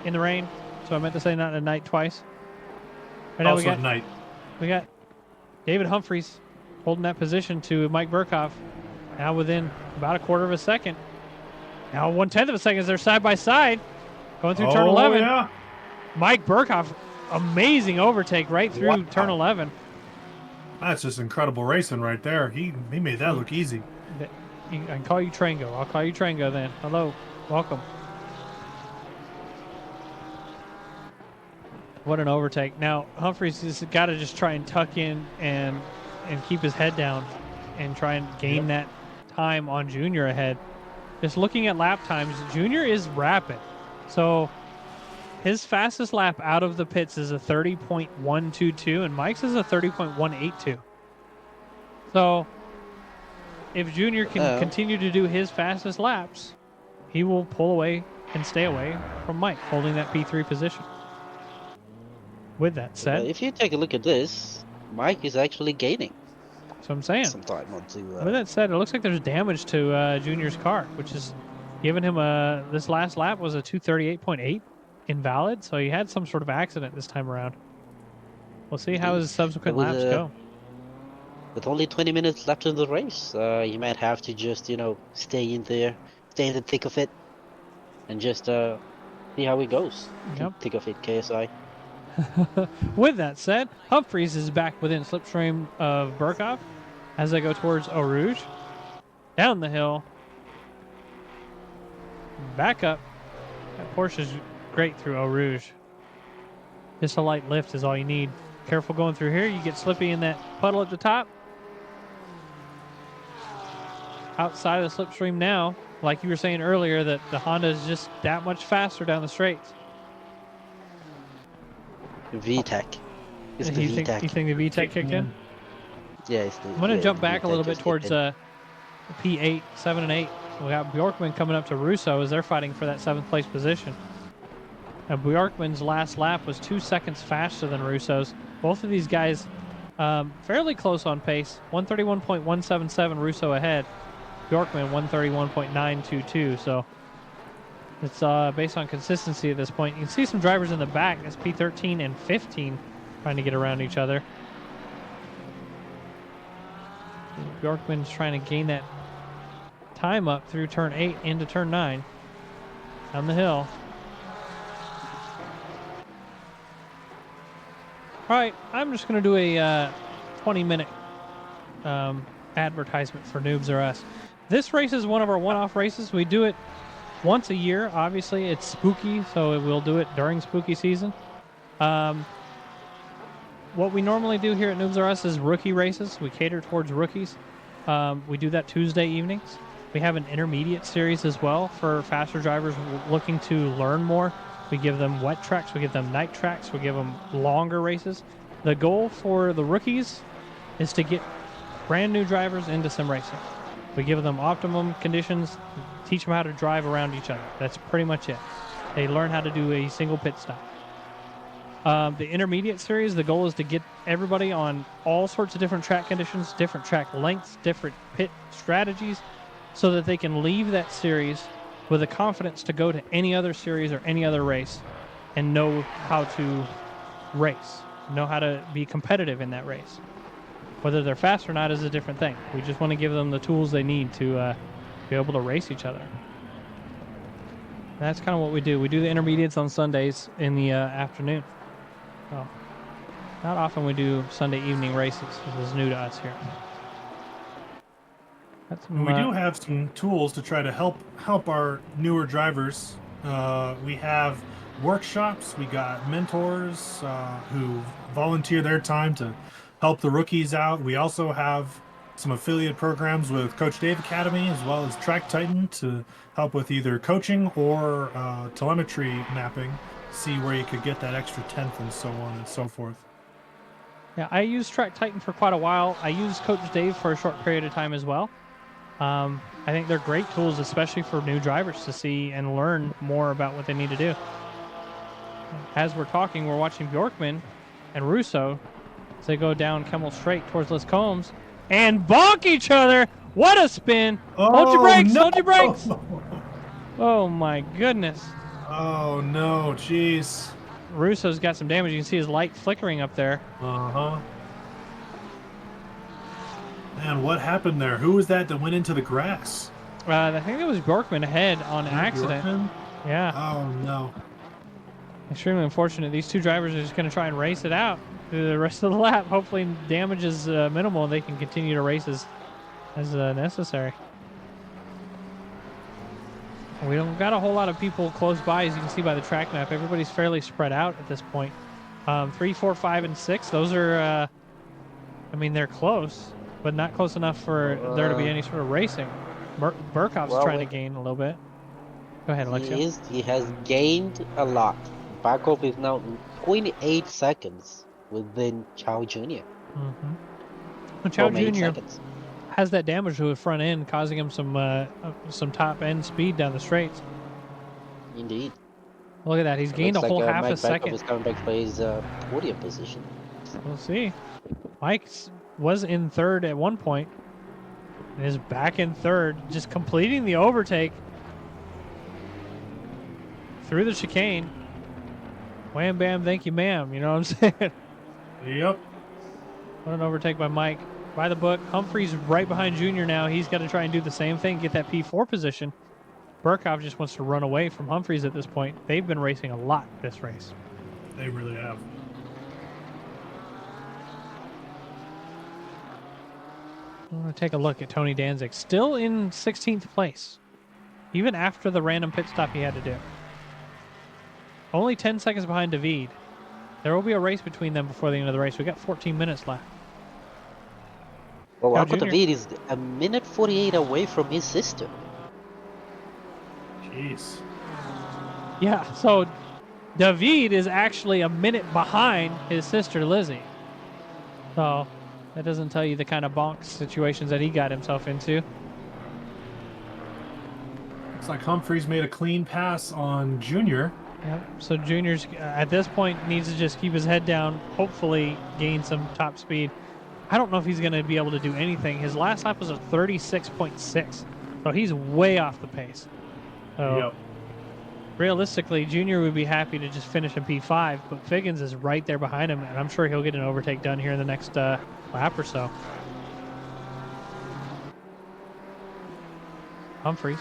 in the rain. So I meant to say not at night twice. Right now Also at night. We got David Humphreys holding that position to Mike Burkhoff. Now within about a 1/4 of a second. Now 1/10 of a second as they're side by side going through turn 11. Yeah. Mike Burkhoff, amazing overtake right through turn 11. That's just incredible racing right there. He made that look easy. I can call you Trango. I'll call you Trango then. Hello. Welcome. What an overtake. Now, Humphreys has got to just try and tuck in and keep his head down and try and gain that time on Junior ahead. Just looking at lap times, Junior is rapid. So his fastest lap out of the pits is a 30.122, and Mike's is a 30.182. So if Junior can continue to do his fastest laps, he will pull away and stay away from Mike, holding that P3 position. With that But said, if you take a look at this, Mike is actually gaining that's what I'm saying. some time onto. With that said, it looks like there's damage to Junior's car, which is giving him this last lap was a 238.8 invalid, so he had some sort of accident this time around. We'll see how his subsequent was, laps go. With only 20 minutes left in the race, you might have to just, stay in there, stay in the thick of it, and just see how it goes. Yep. Thick of it, KSI. With that said, Humphreys is back within slipstream of Burkhoff as they go towards Eau Rouge. Down the hill. Back up. That Porsche's great through Eau Rouge. Just a light lift is all you need. Careful going through here. You get slippy in that puddle at the top. Outside of the slipstream now, like you were saying earlier, that the Honda is just that much faster down the straights. VTEC. It's the You VTEC. think the VTEC kicked in? Yeah, it's the. I'm going to jump back a little bit towards uh, P8, 7 and 8. We got Bjorkman coming up to Russo as they're fighting for that 7th place position. Now, Bjorkman's last lap was 2 seconds faster than Russo's. Both of these guys fairly close on pace. 131.177 Russo ahead. Bjorkman 131.922. So it's based on consistency at this point. You can see some drivers in the back. It's P13 and 15 trying to get around each other. Bjorkman's trying to gain that time up through turn 8 into turn 9. Down the hill. All right, I'm just going to do a 20-minute advertisement for Noobs R Us. This race is one of our one-off races. We do it once a year. Obviously, it's spooky, so we'll do it during spooky season. What we normally do here at Noobs R Us is rookie races. We cater towards rookies. We do that Tuesday evenings. We have an intermediate series as well for faster drivers looking to learn more. We give them wet tracks. We give them night tracks. We give them longer races. The goal for the rookies is to get brand new drivers into sim racing. We give them optimum conditions, teach them how to drive around each other. That's pretty much it. They learn how to do a single pit stop. The intermediate series, the goal is to get everybody on all sorts of different track conditions, different track lengths, different pit strategies, so that they can leave that series with the confidence to go to any other series or any other race and know how to race, know how to be competitive in that race. Whether they're fast or not is a different thing. We just want to give them the tools they need to be able to race each other. That's kind of what we do. We do the intermediates on Sundays in the afternoon. Well, not often we do Sunday evening races. This is new to us here. We do have some tools to try to help our newer drivers. We have workshops. We got mentors who volunteer their time to help the rookies out. We also have some affiliate programs with Coach Dave Academy as well as Track Titan to help with either coaching or telemetry mapping, see where you could get that extra tenth and so on and so forth. Yeah, I used Track Titan for quite a while. I used Coach Dave for a short period of time as well. I think they're great tools, especially for new drivers to see and learn more about what they need to do. As we're talking, we're watching Bjorkman and Russo as they go down Kemmel Straight towards Les Combs and bonk each other. What a spin! Hold your brakes! No! Hold your brakes! Oh my goodness! Oh no! Jeez. Russo's got some damage. You can see his light flickering up there. Uh-huh. Man, what happened there? Who was that went into the grass? I think it was Bjorkman ahead on accident. Bjorkman? Yeah. Oh no. Extremely unfortunate. These two drivers are just going to try and race it out through the rest of the lap. Hopefully damage is minimal and they can continue to race as necessary. We don't got a whole lot of people close by, as you can see by the track map. Everybody's fairly spread out at this point. 3, 4, 5, and 6. Those are, I mean, they're close, but not close enough for there to be any sort of racing. Burkhoff's trying to gain a little bit. Go ahead, Alexio. He has gained a lot. Barkov is now 28 seconds within Chow Jr. Mm-hmm. Well, Chow Jr. has that damage to the front end, causing him some top end speed down the straights. Indeed. Look at that. He's gained a Looks whole like half a Mike Barkov second. is coming back for his podium position. We'll see. Mike was in third at one point and is back in third, just completing the overtake through the chicane. Wham, bam, thank you, ma'am. You know what I'm saying? Yep. What an overtake by Mike. By the book. Humphrey's right behind Junior now. He's got to try and do the same thing, get that P4 position. Burkhoff just wants to run away from Humphreys at this point. They've been racing a lot this race. They really have. I'm going to take a look at Tony Danzig. Still in 16th place, even after the random pit stop he had to do. Only 10 seconds behind David. There will be a race between them before the end of the race. We got 14 minutes left. Well, Now, Uncle Junior- David is a minute 48 away from his sister. Jeez. Yeah, so David is actually a minute behind his sister Lizzie. So that doesn't tell you the kind of bonk situations that he got himself into. Looks like Humphreys made a clean pass on Junior. Yep. So Junior's at this point needs to just keep his head down, hopefully gain some top speed. I don't know if he's going to be able to do anything. His last lap was a 36.6, so he's way off the pace. So Yep. realistically, Junior would be happy to just finish in P5, but Figgins is right there behind him, and I'm sure he'll get an overtake done here in the next lap or so. Humphreys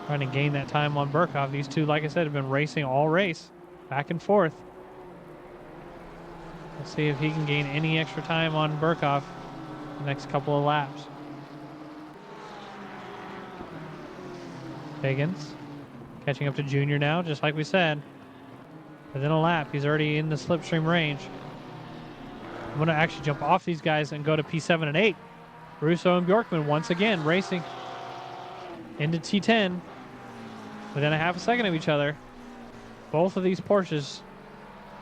trying to gain that time on Burkhoff. These two, like I said, have been racing all race, back and forth. Let's see if he can gain any extra time on Burkhoff the next couple of laps. Figgins catching up to Junior now, just like we said. Within a lap, he's already in the slipstream range. I'm going to actually jump off these guys and go to P7 and 8. Russo and Bjorkman once again racing into T10 within a half a second of each other. Both of these Porsches,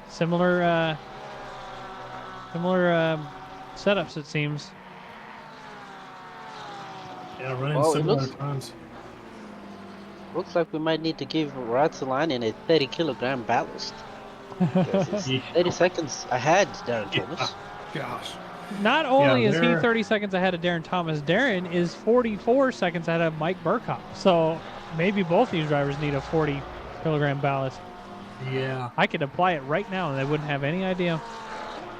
similar setups, it seems. Yeah, running Well, it similar looks- times. Looks like we might need to give Ratsalainen a 30-kilogram ballast. Because he's Yeah. 30 seconds ahead, Darren Thomas. Gosh. Not only is he they're- 30 seconds ahead of Darren Thomas, Darren is 44 seconds ahead of Mike Burkhoff. So maybe both these drivers need a 40-kilogram ballast. Yeah. I could apply it right now and they wouldn't have any idea.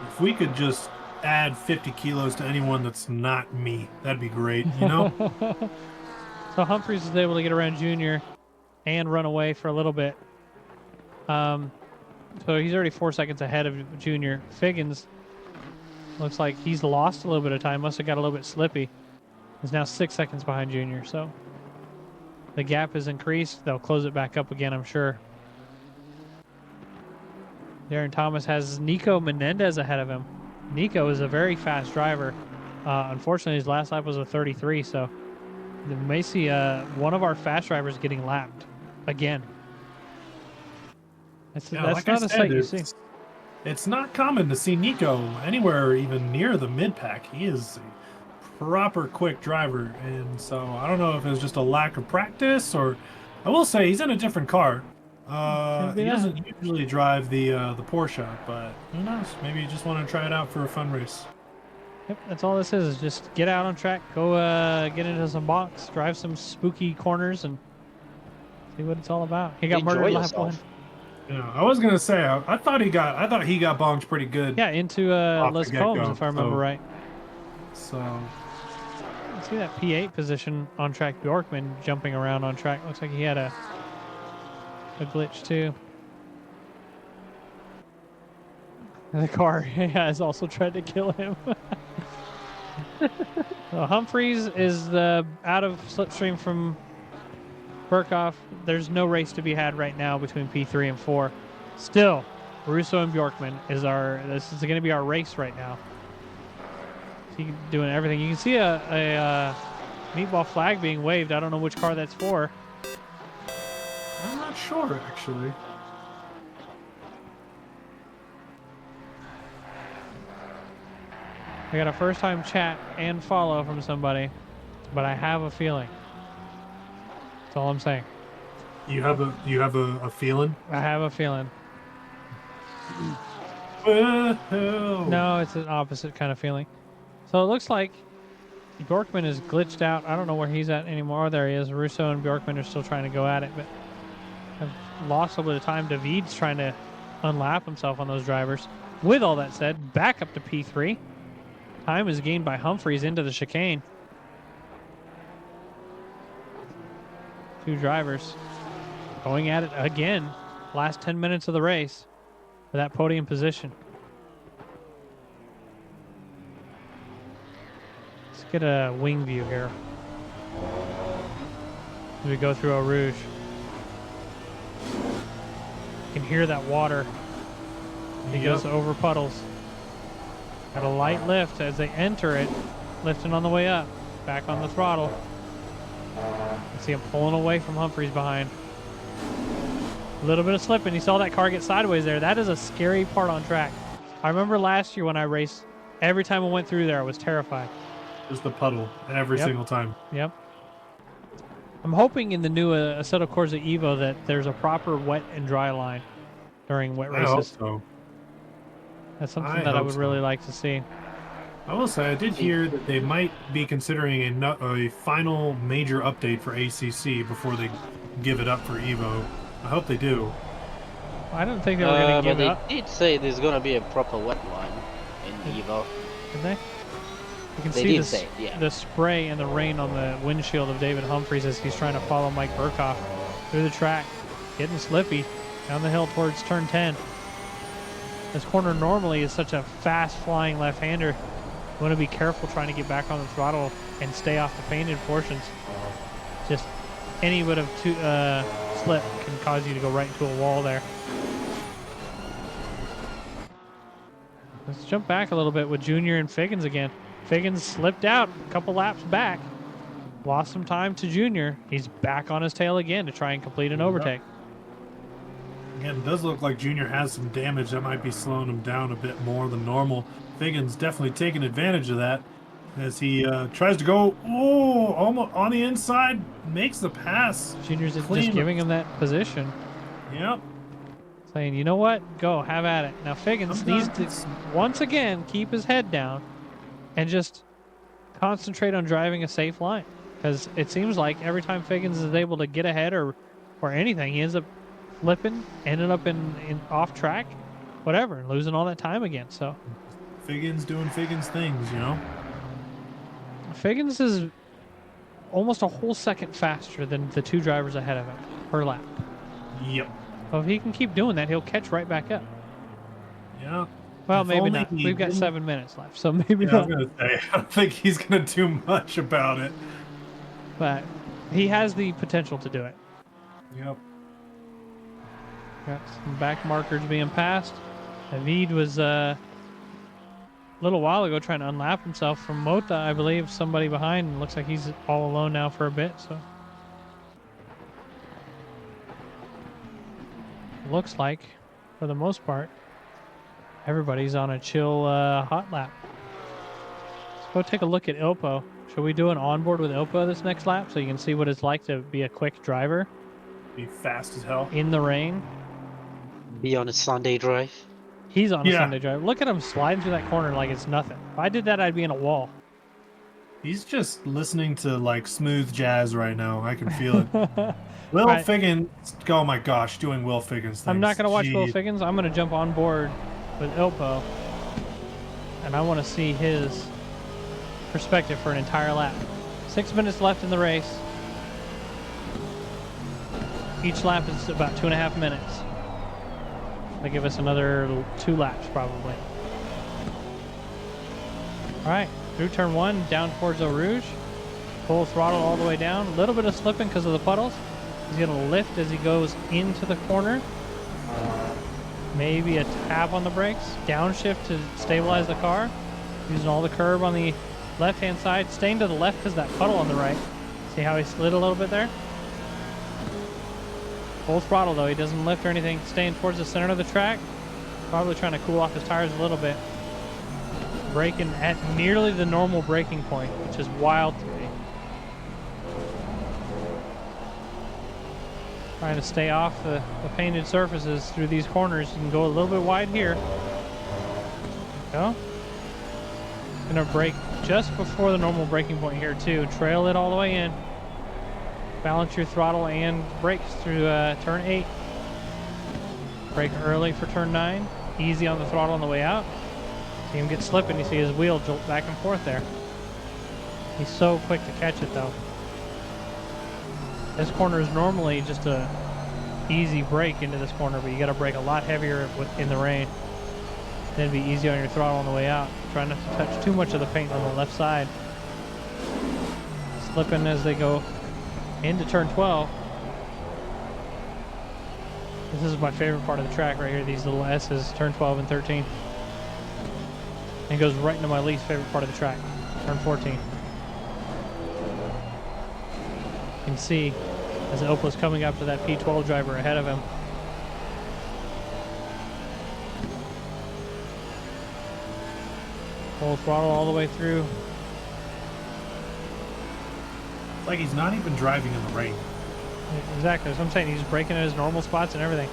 If we could just add 50 kilos to anyone that's not me, that'd be great, you know? So Humphreys is able to get around Junior and run away for a little bit. So he's already 4 seconds ahead of Junior. Figgins looks like he's lost a little bit of time. Must have got a little bit slippy. He's now 6 seconds behind Junior. So the gap has increased. They'll close it back up again, I'm sure. Darren Thomas has Nico Menendez ahead of him. Nico is a very fast driver. Unfortunately, his last lap was a 33, so we may see one of our fast drivers getting lapped again. That's Yeah, not like I a said, sight you see. it's not common to see Nico anywhere even near the mid-pack. He is a proper quick driver, and so I don't know if it's just a lack of practice, or I will say he's in a different car. Could be He that. doesn't usually drive the Porsche, but who knows? Maybe you just want to try it out for a fun race. Yep, that's all this is just get out on track, go get into some box, drive some spooky corners, and see what it's all about. He got Enjoy murdered lap yourself. one. Yeah, I was gonna say I thought he got bonked pretty good. Yeah, into Off the Les get-go, Combs, if I remember so- right. So See that P8 position on track. Bjorkman jumping around on track. Looks like he had a glitch too. And the car has also tried to kill him. So Humphreys is out of slipstream from Burkhoff. There's no race to be had right now between P3 and 4. Still, Russo and Bjorkman is this is going to be our race right now. He doing everything. You can see a meatball flag being waved. I don't know which car that's for. I'm not sure actually. I got a first-time chat and follow from somebody, but I have a feeling. That's all I'm saying. You have a feeling? I have a feeling. Whoa. No, it's an opposite kind of feeling. So it looks like Bjorkman is glitched out. I don't know where he's at anymore. Oh, there he is. Russo and Bjorkman are still trying to go at it, but have lost a little bit of time. David's trying to unlap himself on those drivers. With all that said, back up to P3. Time is gained by Humphreys into the chicane. Two drivers going at it again. Last 10 minutes of the race for that podium position. Let's get a wing view here. As we go through Eau Rouge. You can hear that water. He goes over puddles. Got a light lift as they enter it. Lifting on the way up. Back on the throttle. You see him pulling away from Humphreys behind. A little bit of slipping. You saw that car get sideways there. That is a scary part on track. I remember last year when I raced, every time I went through there, I was terrified. Just the puddle every single time. Yep. I'm hoping in the new Assetto Corsa Evo that there's a proper wet and dry line during wet races. I hope so. That's something that I would really like to see. I will say, I did hear that they might be considering a final major update for ACC before they give it up for Evo. I hope they do. I don't think they were going to give it up. They did say there's going to be a proper wet line in Evo. Did they? You can They see did the spray and the rain on the windshield of David Humphreys as he's trying to follow Mike Burkhoff through the track. Getting slippy down the hill towards turn 10. This corner normally is such a fast-flying left-hander. You want to be careful trying to get back on the throttle and stay off the painted portions. Just any bit of slip can cause you to go right into a wall there. Let's jump back a little bit with Junior and Figgins again. Figgins slipped out a couple laps back. Lost some time to Junior. He's back on his tail again to try and complete an overtake. Again, it does look like Junior has some damage that might be slowing him down a bit more than normal. Figgins definitely taking advantage of that as he tries to go, almost on the inside, makes the pass. Junior's Clean. just giving him that position. Yep. Saying, you know what? Go, have at it. Now Figgins needs to, once again, keep his head down and just concentrate on driving a safe line. Because it seems like every time Figgins is able to get ahead or anything, he ends up flipping, ended up in off track, whatever, and losing all that time again. So Figgins doing Figgins things, you know? Figgins is almost a whole second faster than the two drivers ahead of him per lap. Yep. So if he can keep doing that, he'll catch right back up. Yeah. Well, If maybe only not. he We've got didn't- 7 minutes left, so maybe Yeah, I not. was gonna say, I don't think he's gonna do much about it. But he has the potential to do it. Yep. Got some back markers being passed. David was a little while ago trying to unlap himself from Mota, I believe. Somebody behind, and looks like he's all alone now for a bit. So looks like, for the most part, everybody's on a chill hot lap. Let's go take a look at Ilpo. Should we do an onboard with Ilpo this next lap so you can see what it's like to be a quick driver Be fast as hell. in the rain? Be on a Sunday drive. He's on a Yeah. Sunday drive. Look at him sliding through that corner like it's nothing. If I did that, I'd be in a wall. He's just listening to like smooth jazz right now. I can feel it. Will Right. Figgins, oh my gosh, doing Will Figgins things. I'm not going to watch Will Gee. Figgins. I'm going to jump on board with Ilpo. And I want to see his perspective for an entire lap. 6 minutes left in the race. Each lap is about 2.5 minutes. They give us another 2 laps probably. All right, through turn 1, down towards Eau Rouge. Full throttle all the way down. A little bit of slipping because of the puddles. He's going to lift as he goes into the corner. Maybe a tap on the brakes. Downshift to stabilize the car. Using all the curb on the left-hand side. Staying to the left because that puddle on the right. See how he slid a little bit there? Full throttle though, he doesn't lift or anything. Staying towards the center of the track. Probably trying to cool off his tires a little bit. Braking at nearly the normal braking point, which is wild to me. Trying to stay off the painted surfaces through these corners. You can go a little bit wide here. Go. Gonna brake just before the normal braking point here too. Trail it all the way in. Balance your throttle and brakes through turn 8. Brake early for turn 9. Easy on the throttle on the way out. See him get slipping. You see his wheel jolt back and forth there. He's so quick to catch it though. This corner is normally just a easy brake into this corner, but you got to brake a lot heavier in the rain. Then it'd be easy on your throttle on the way out. Try not to touch too much of the paint on the left side. Slipping as they go into turn 12. This is my favorite part of the track right here, these little S's, turn 12 and 13. And it goes right into my least favorite part of the track, turn 14. You can see as Opel's coming up to that P12 driver ahead of him. Full throttle all the way through. It's like he's not even driving in the rain. Exactly, that's what I'm saying. He's braking at his normal spots and everything.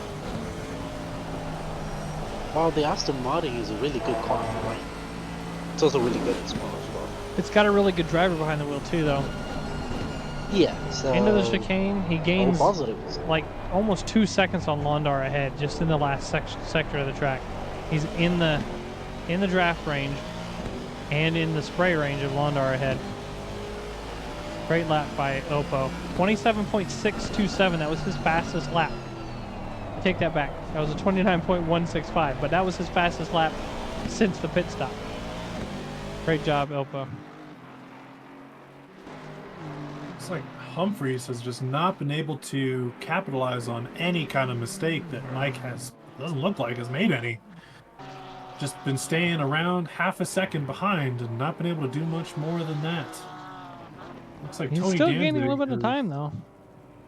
Well, the Aston Martin is a really good car, right? It's also really good at small as well. It's got a really good driver behind the wheel too, though. Yeah, so Into the chicane, he gains all positives. like almost 2 seconds on Londar ahead, just in the last sector of the track. He's in the draft range and in the spray range of Londar ahead. Great lap by Oppo. 27.627, that was his fastest lap. I take that back. That was a 29.165, but that was his fastest lap since the pit stop. Great job, Oppo. It's like Humphreys has just not been able to capitalize on any kind of mistake that Mike doesn't look like has made any. Just been staying around half a second behind and not been able to do much more than that. Looks like He's Tony still gaining a little bit Danzig of time, though.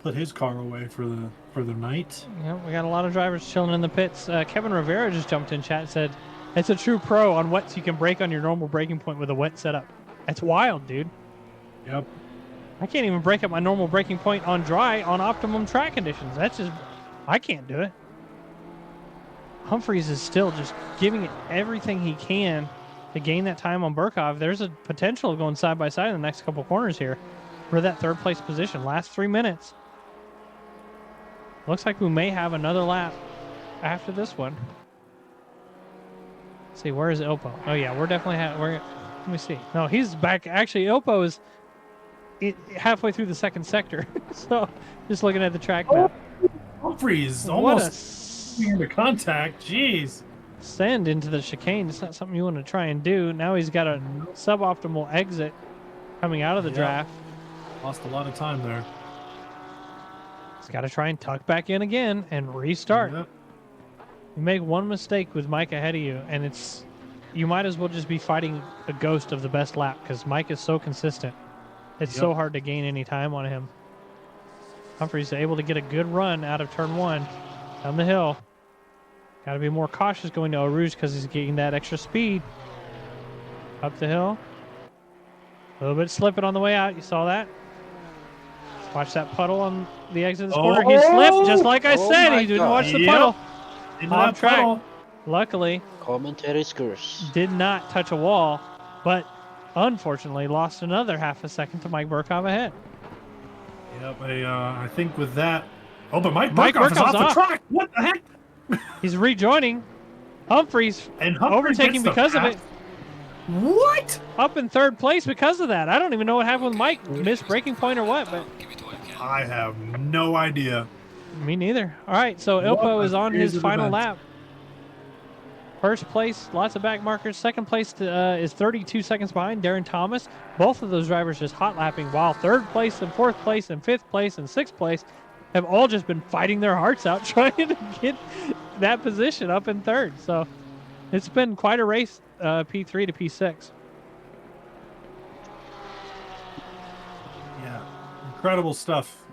put his car away for the night. Yep, we got a lot of drivers chilling in the pits. Kevin Rivera just jumped in chat and said, it's a true pro on wets. You can brake on your normal braking point with a wet setup. That's wild, dude. Yep. I can't even break up my normal braking point on dry on optimum track conditions. That's just, I can't do it. Humphreys is still just giving it everything he can to gain that time on Burkhoff. There's a potential of going side by side in the next couple corners here for that third place position. Last 3 minutes. Looks like we may have another lap after this one. Let's see, where is Oppo? Oh yeah, we're definitely let me see. No, he's back. Actually, Oppo is halfway through the second sector. So just looking at the track map. Humphreys What almost into contact. Jeez. Send into the chicane. It's not something you want to try and do. Now he's got a suboptimal exit coming out of the draft. Lost a lot of time there. He's got to try and tuck back in again and restart. Yep. You make one mistake with Mike ahead of you, and you might as well just be fighting a ghost of the best lap because Mike is so consistent. It's so hard to gain any time on him. Humphreys able to get a good run out of turn 1 down the hill. Got to be more cautious going to Eau Rouge because he's getting that extra speed. Up the hill. A little bit slipping on the way out. You saw that? Watch that puddle on the exit of this corner. He slipped just like I said. He didn't watch the puddle. On track. Puddle. Luckily, Commentary's curse. did not touch a wall, but unfortunately lost another half a second to Mike Burkhoff ahead. Yep, I think with that... Oh, but Mike Mike Burkhoff is off Burkhoff's the track! What the heck? He's rejoining. Humphreys overtaking because of it. What? Up in third place because of that. I don't even know what happened with Mike. Missed braking point or what, but I have no idea. me neither. All right, so Ilpo is on his final lap. First place, lots of back markers. Second place is 32 seconds behind Darren Thomas. Both of those drivers just hot lapping, while third place and fourth place and fifth place and sixth place have all just been fighting their hearts out trying to get that position up in third. So it's been quite a race, P3 to P6. Yeah, incredible stuff.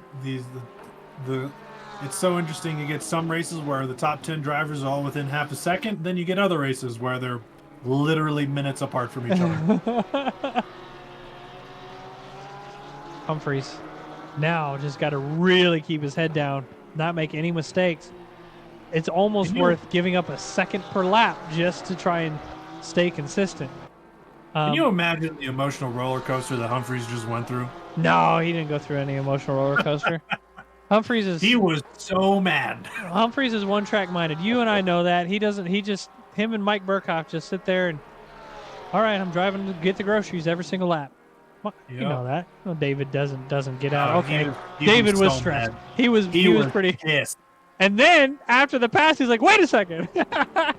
It's so interesting. You get some races where the top 10 drivers are all within half a second. Then you get other races where they're literally minutes apart from each other. Humphreys now just got to really keep his head down not make any mistakes. It's almost Can you- worth giving up a second per lap just to try and stay consistent. Can you imagine the emotional roller coaster that Humphreys just went through? No, he didn't go through any emotional roller coaster. Humphreys is He was so mad. Humphreys is one track minded. You and I know that. He doesn't. He just him and Mike Burkhoff just sit there and. All right, I'm driving to get the groceries every single lap. Well, you Yep. know that. No, David doesn't get out. Oh, Okay, he David was so stressed. mad. He was pretty. pissed. And then after the pass, he's like, "Wait a second."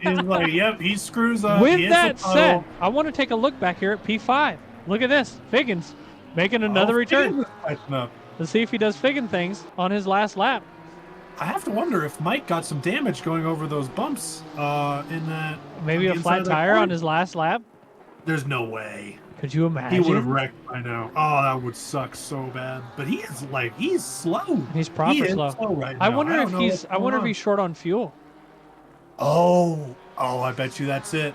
He's like, "Yep, he screws up." He With hits that the said, puddle. I want to take a look back here at P5. Look at this, Figgins making another Oh, return. Figgins was fighting up. Let's see if he does Figgin things on his last lap. I have to wonder if Mike got some damage going over those bumps in that. Maybe on a the inside flat of that tire corner. on his last lap. There's no way. Could you imagine? He would have wrecked by now. Oh, that would suck so bad. But he's slow. He's proper He is slow. right I now. wonder don't if know he's. what's I wonder if going he's short on fuel. on. Oh, I bet you that's it.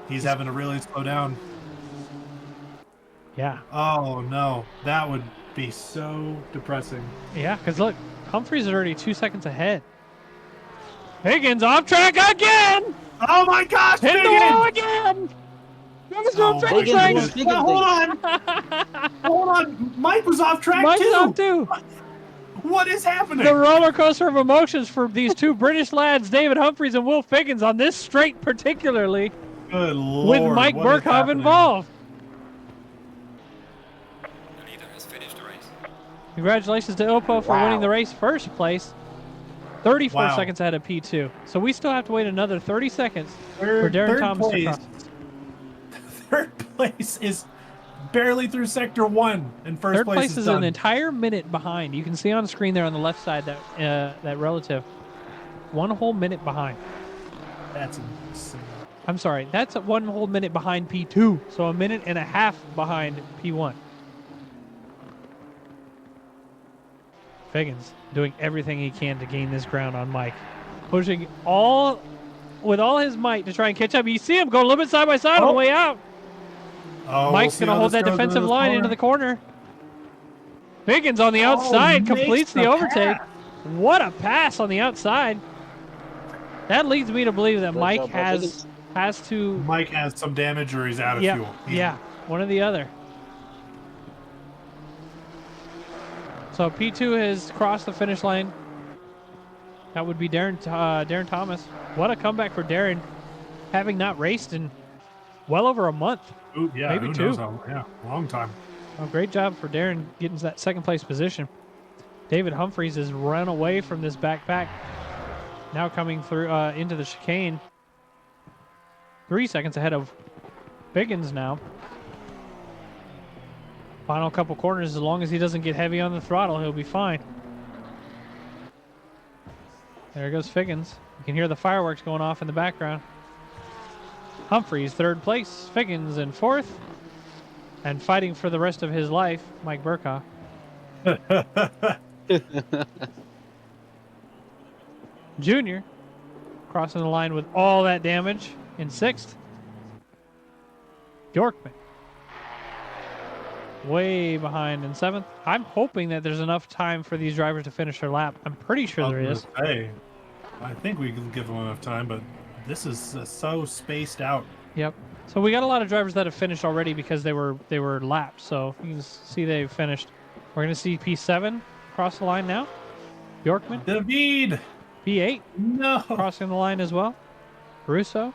He's having to really slow down. Yeah, Oh no, that would be so depressing. yeah. Because look, Humphreys is already 2 seconds ahead. Higgins off track again. Oh my gosh, Hit the Figgins! wall again. Higgins doing Oh, Figgins Higgins things. was- Well, hold on, Mike was off track Mike's too. off too. What is happening? The roller coaster of emotions for these two British lads, David Humphreys and Will Figgins, on this straight particularly, Good with Lord, Mike what is Burkhoff happening? involved. The leader has finished the race. Congratulations to Ilpo for Wow. winning the race first place. 34 Wow. seconds ahead of P2. So we still have to wait another 30 seconds for Third, Darren third Thomas to place. cross. Third place is barely through sector 1, and first Third place is done. an entire minute behind. You can see on the screen there on the left side that relative. 1 whole minute behind. That's insane. I'm sorry, that's 1 whole minute behind P2. So a minute and a half behind P1. Figgins doing everything he can to gain this ground on Mike. Pushing with all his might to try and catch up. You see him go a little bit side by side on the Oh. way out. Oh, Mike's we'll see going to how hold this that goes defensive this line corner. into the corner. Figgins on the outside makes completes the overtake. pass. What a pass on the outside. That leads me to believe that Good Mike job by has to Mike has some damage or he's out of yeah, fuel. yeah, one or the other. So P2 has crossed the finish line. That would be Darren Thomas. What a comeback for Darren, having not raced in well over a month. Ooh, yeah, maybe who 2. knows how, yeah, long time. Oh, great job for Darren getting to that second place position. David Humphreys has run away from this backpack. Now coming through into the chicane. 3 seconds ahead of Biggins now. Final couple corners, as long as he doesn't get heavy on the throttle, he'll be fine. There goes Figgins. You can hear the fireworks going off in the background. Humphreys, 3rd place. Figgins in 4th. And fighting for the rest of his life, Mike Burkhoff. Junior crossing the line with all that damage in 6th. Bjorkman way behind in 7th. I'm hoping that there's enough time for these drivers to finish their lap. I'm pretty sure there is. Hey, I think we can give them enough time, but this is so spaced out. Yep. So we got a lot of drivers that have finished already because they were lapped. So you can see they've finished. We're going to see P7 cross the line now. Bjorkman, David! P8 No! crossing the line as well. Russo.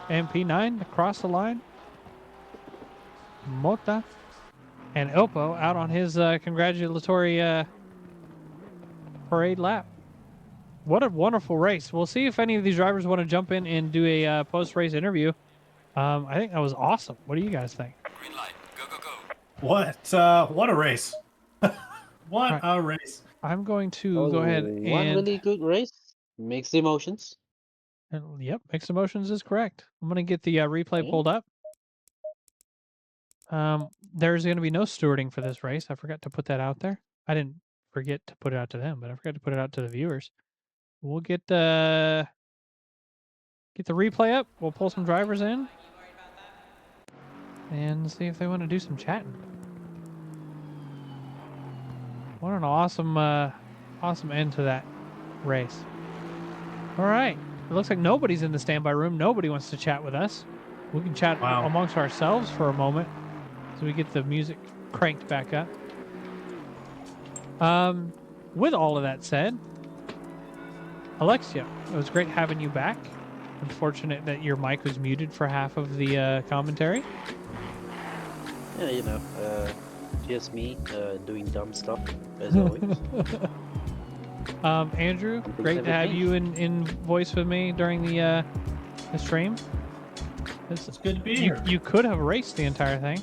And P9 across the line. Mota. And Ilpo out on his congratulatory parade lap. What a wonderful race. We'll see if any of these drivers want to jump in and do a post-race interview. I think that was awesome. What do you guys think? Green light. Go, go, go. What a race. What Right. a race. I'm going to go ahead One and... really good race. Mixed emotions. Yep, mixed emotions is correct. I'm going to get the replay Okay. pulled up. There's going to be no stewarding for this race. I forgot to put that out there. I didn't forget to put it out to them, but I forgot to put it out to the viewers. We'll get the replay up. We'll pull some drivers in and see if they want to do some chatting. What an awesome awesome end to that race. All right. It looks like nobody's in the standby room. Nobody wants to chat with us. We can chat Wow. amongst ourselves for a moment so we get the music cranked back up. With all of that said, Alexia, it was great having you back. Unfortunate that your mic was muted for half of the commentary. Yeah, you know, just me doing dumb stuff as always. Andrew, great to have you in voice with me during the stream. It's good to be You, here. you could have raced the entire thing.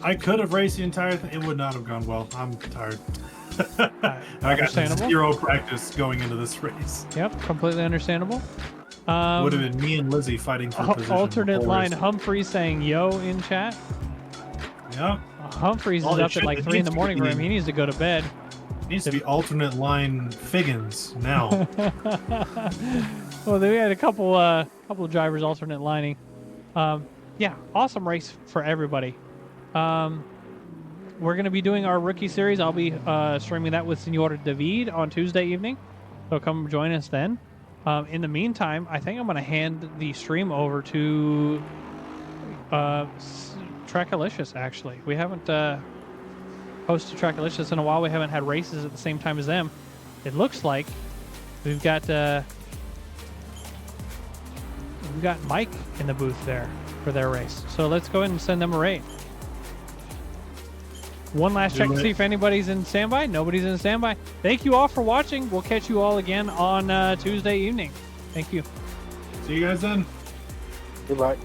I could have raced the entire thing. It would not have gone well. I'm tired. I got Understandable. 0 practice going into this race. Yep, completely understandable. Would have been me and Lizzie fighting for position. Alternate the whole line race. Humphrey saying yo in chat. Yeah. Humphreys Oh, is it up at should- like it 3 in the needs to morning be- room. He needs to go to bed. Needs to be alternate line Figgins now. Well, we had a couple of drivers alternate lining. Yeah, awesome race for everybody. We're going to be doing our rookie series. I'll be streaming that with Senor David on Tuesday evening. So come join us then. In the meantime, I think I'm going to hand the stream over to Trackalicious, actually. We haven't hosted Trackalicious in a while. We haven't had races at the same time as them. It looks like we've got Mike in the booth there for their race. So let's go ahead and send them a raid. One last check to see if anybody's in standby. Nobody's in standby. Thank you all for watching. We'll catch you all again on Tuesday evening. Thank you. See you guys then. Goodbye.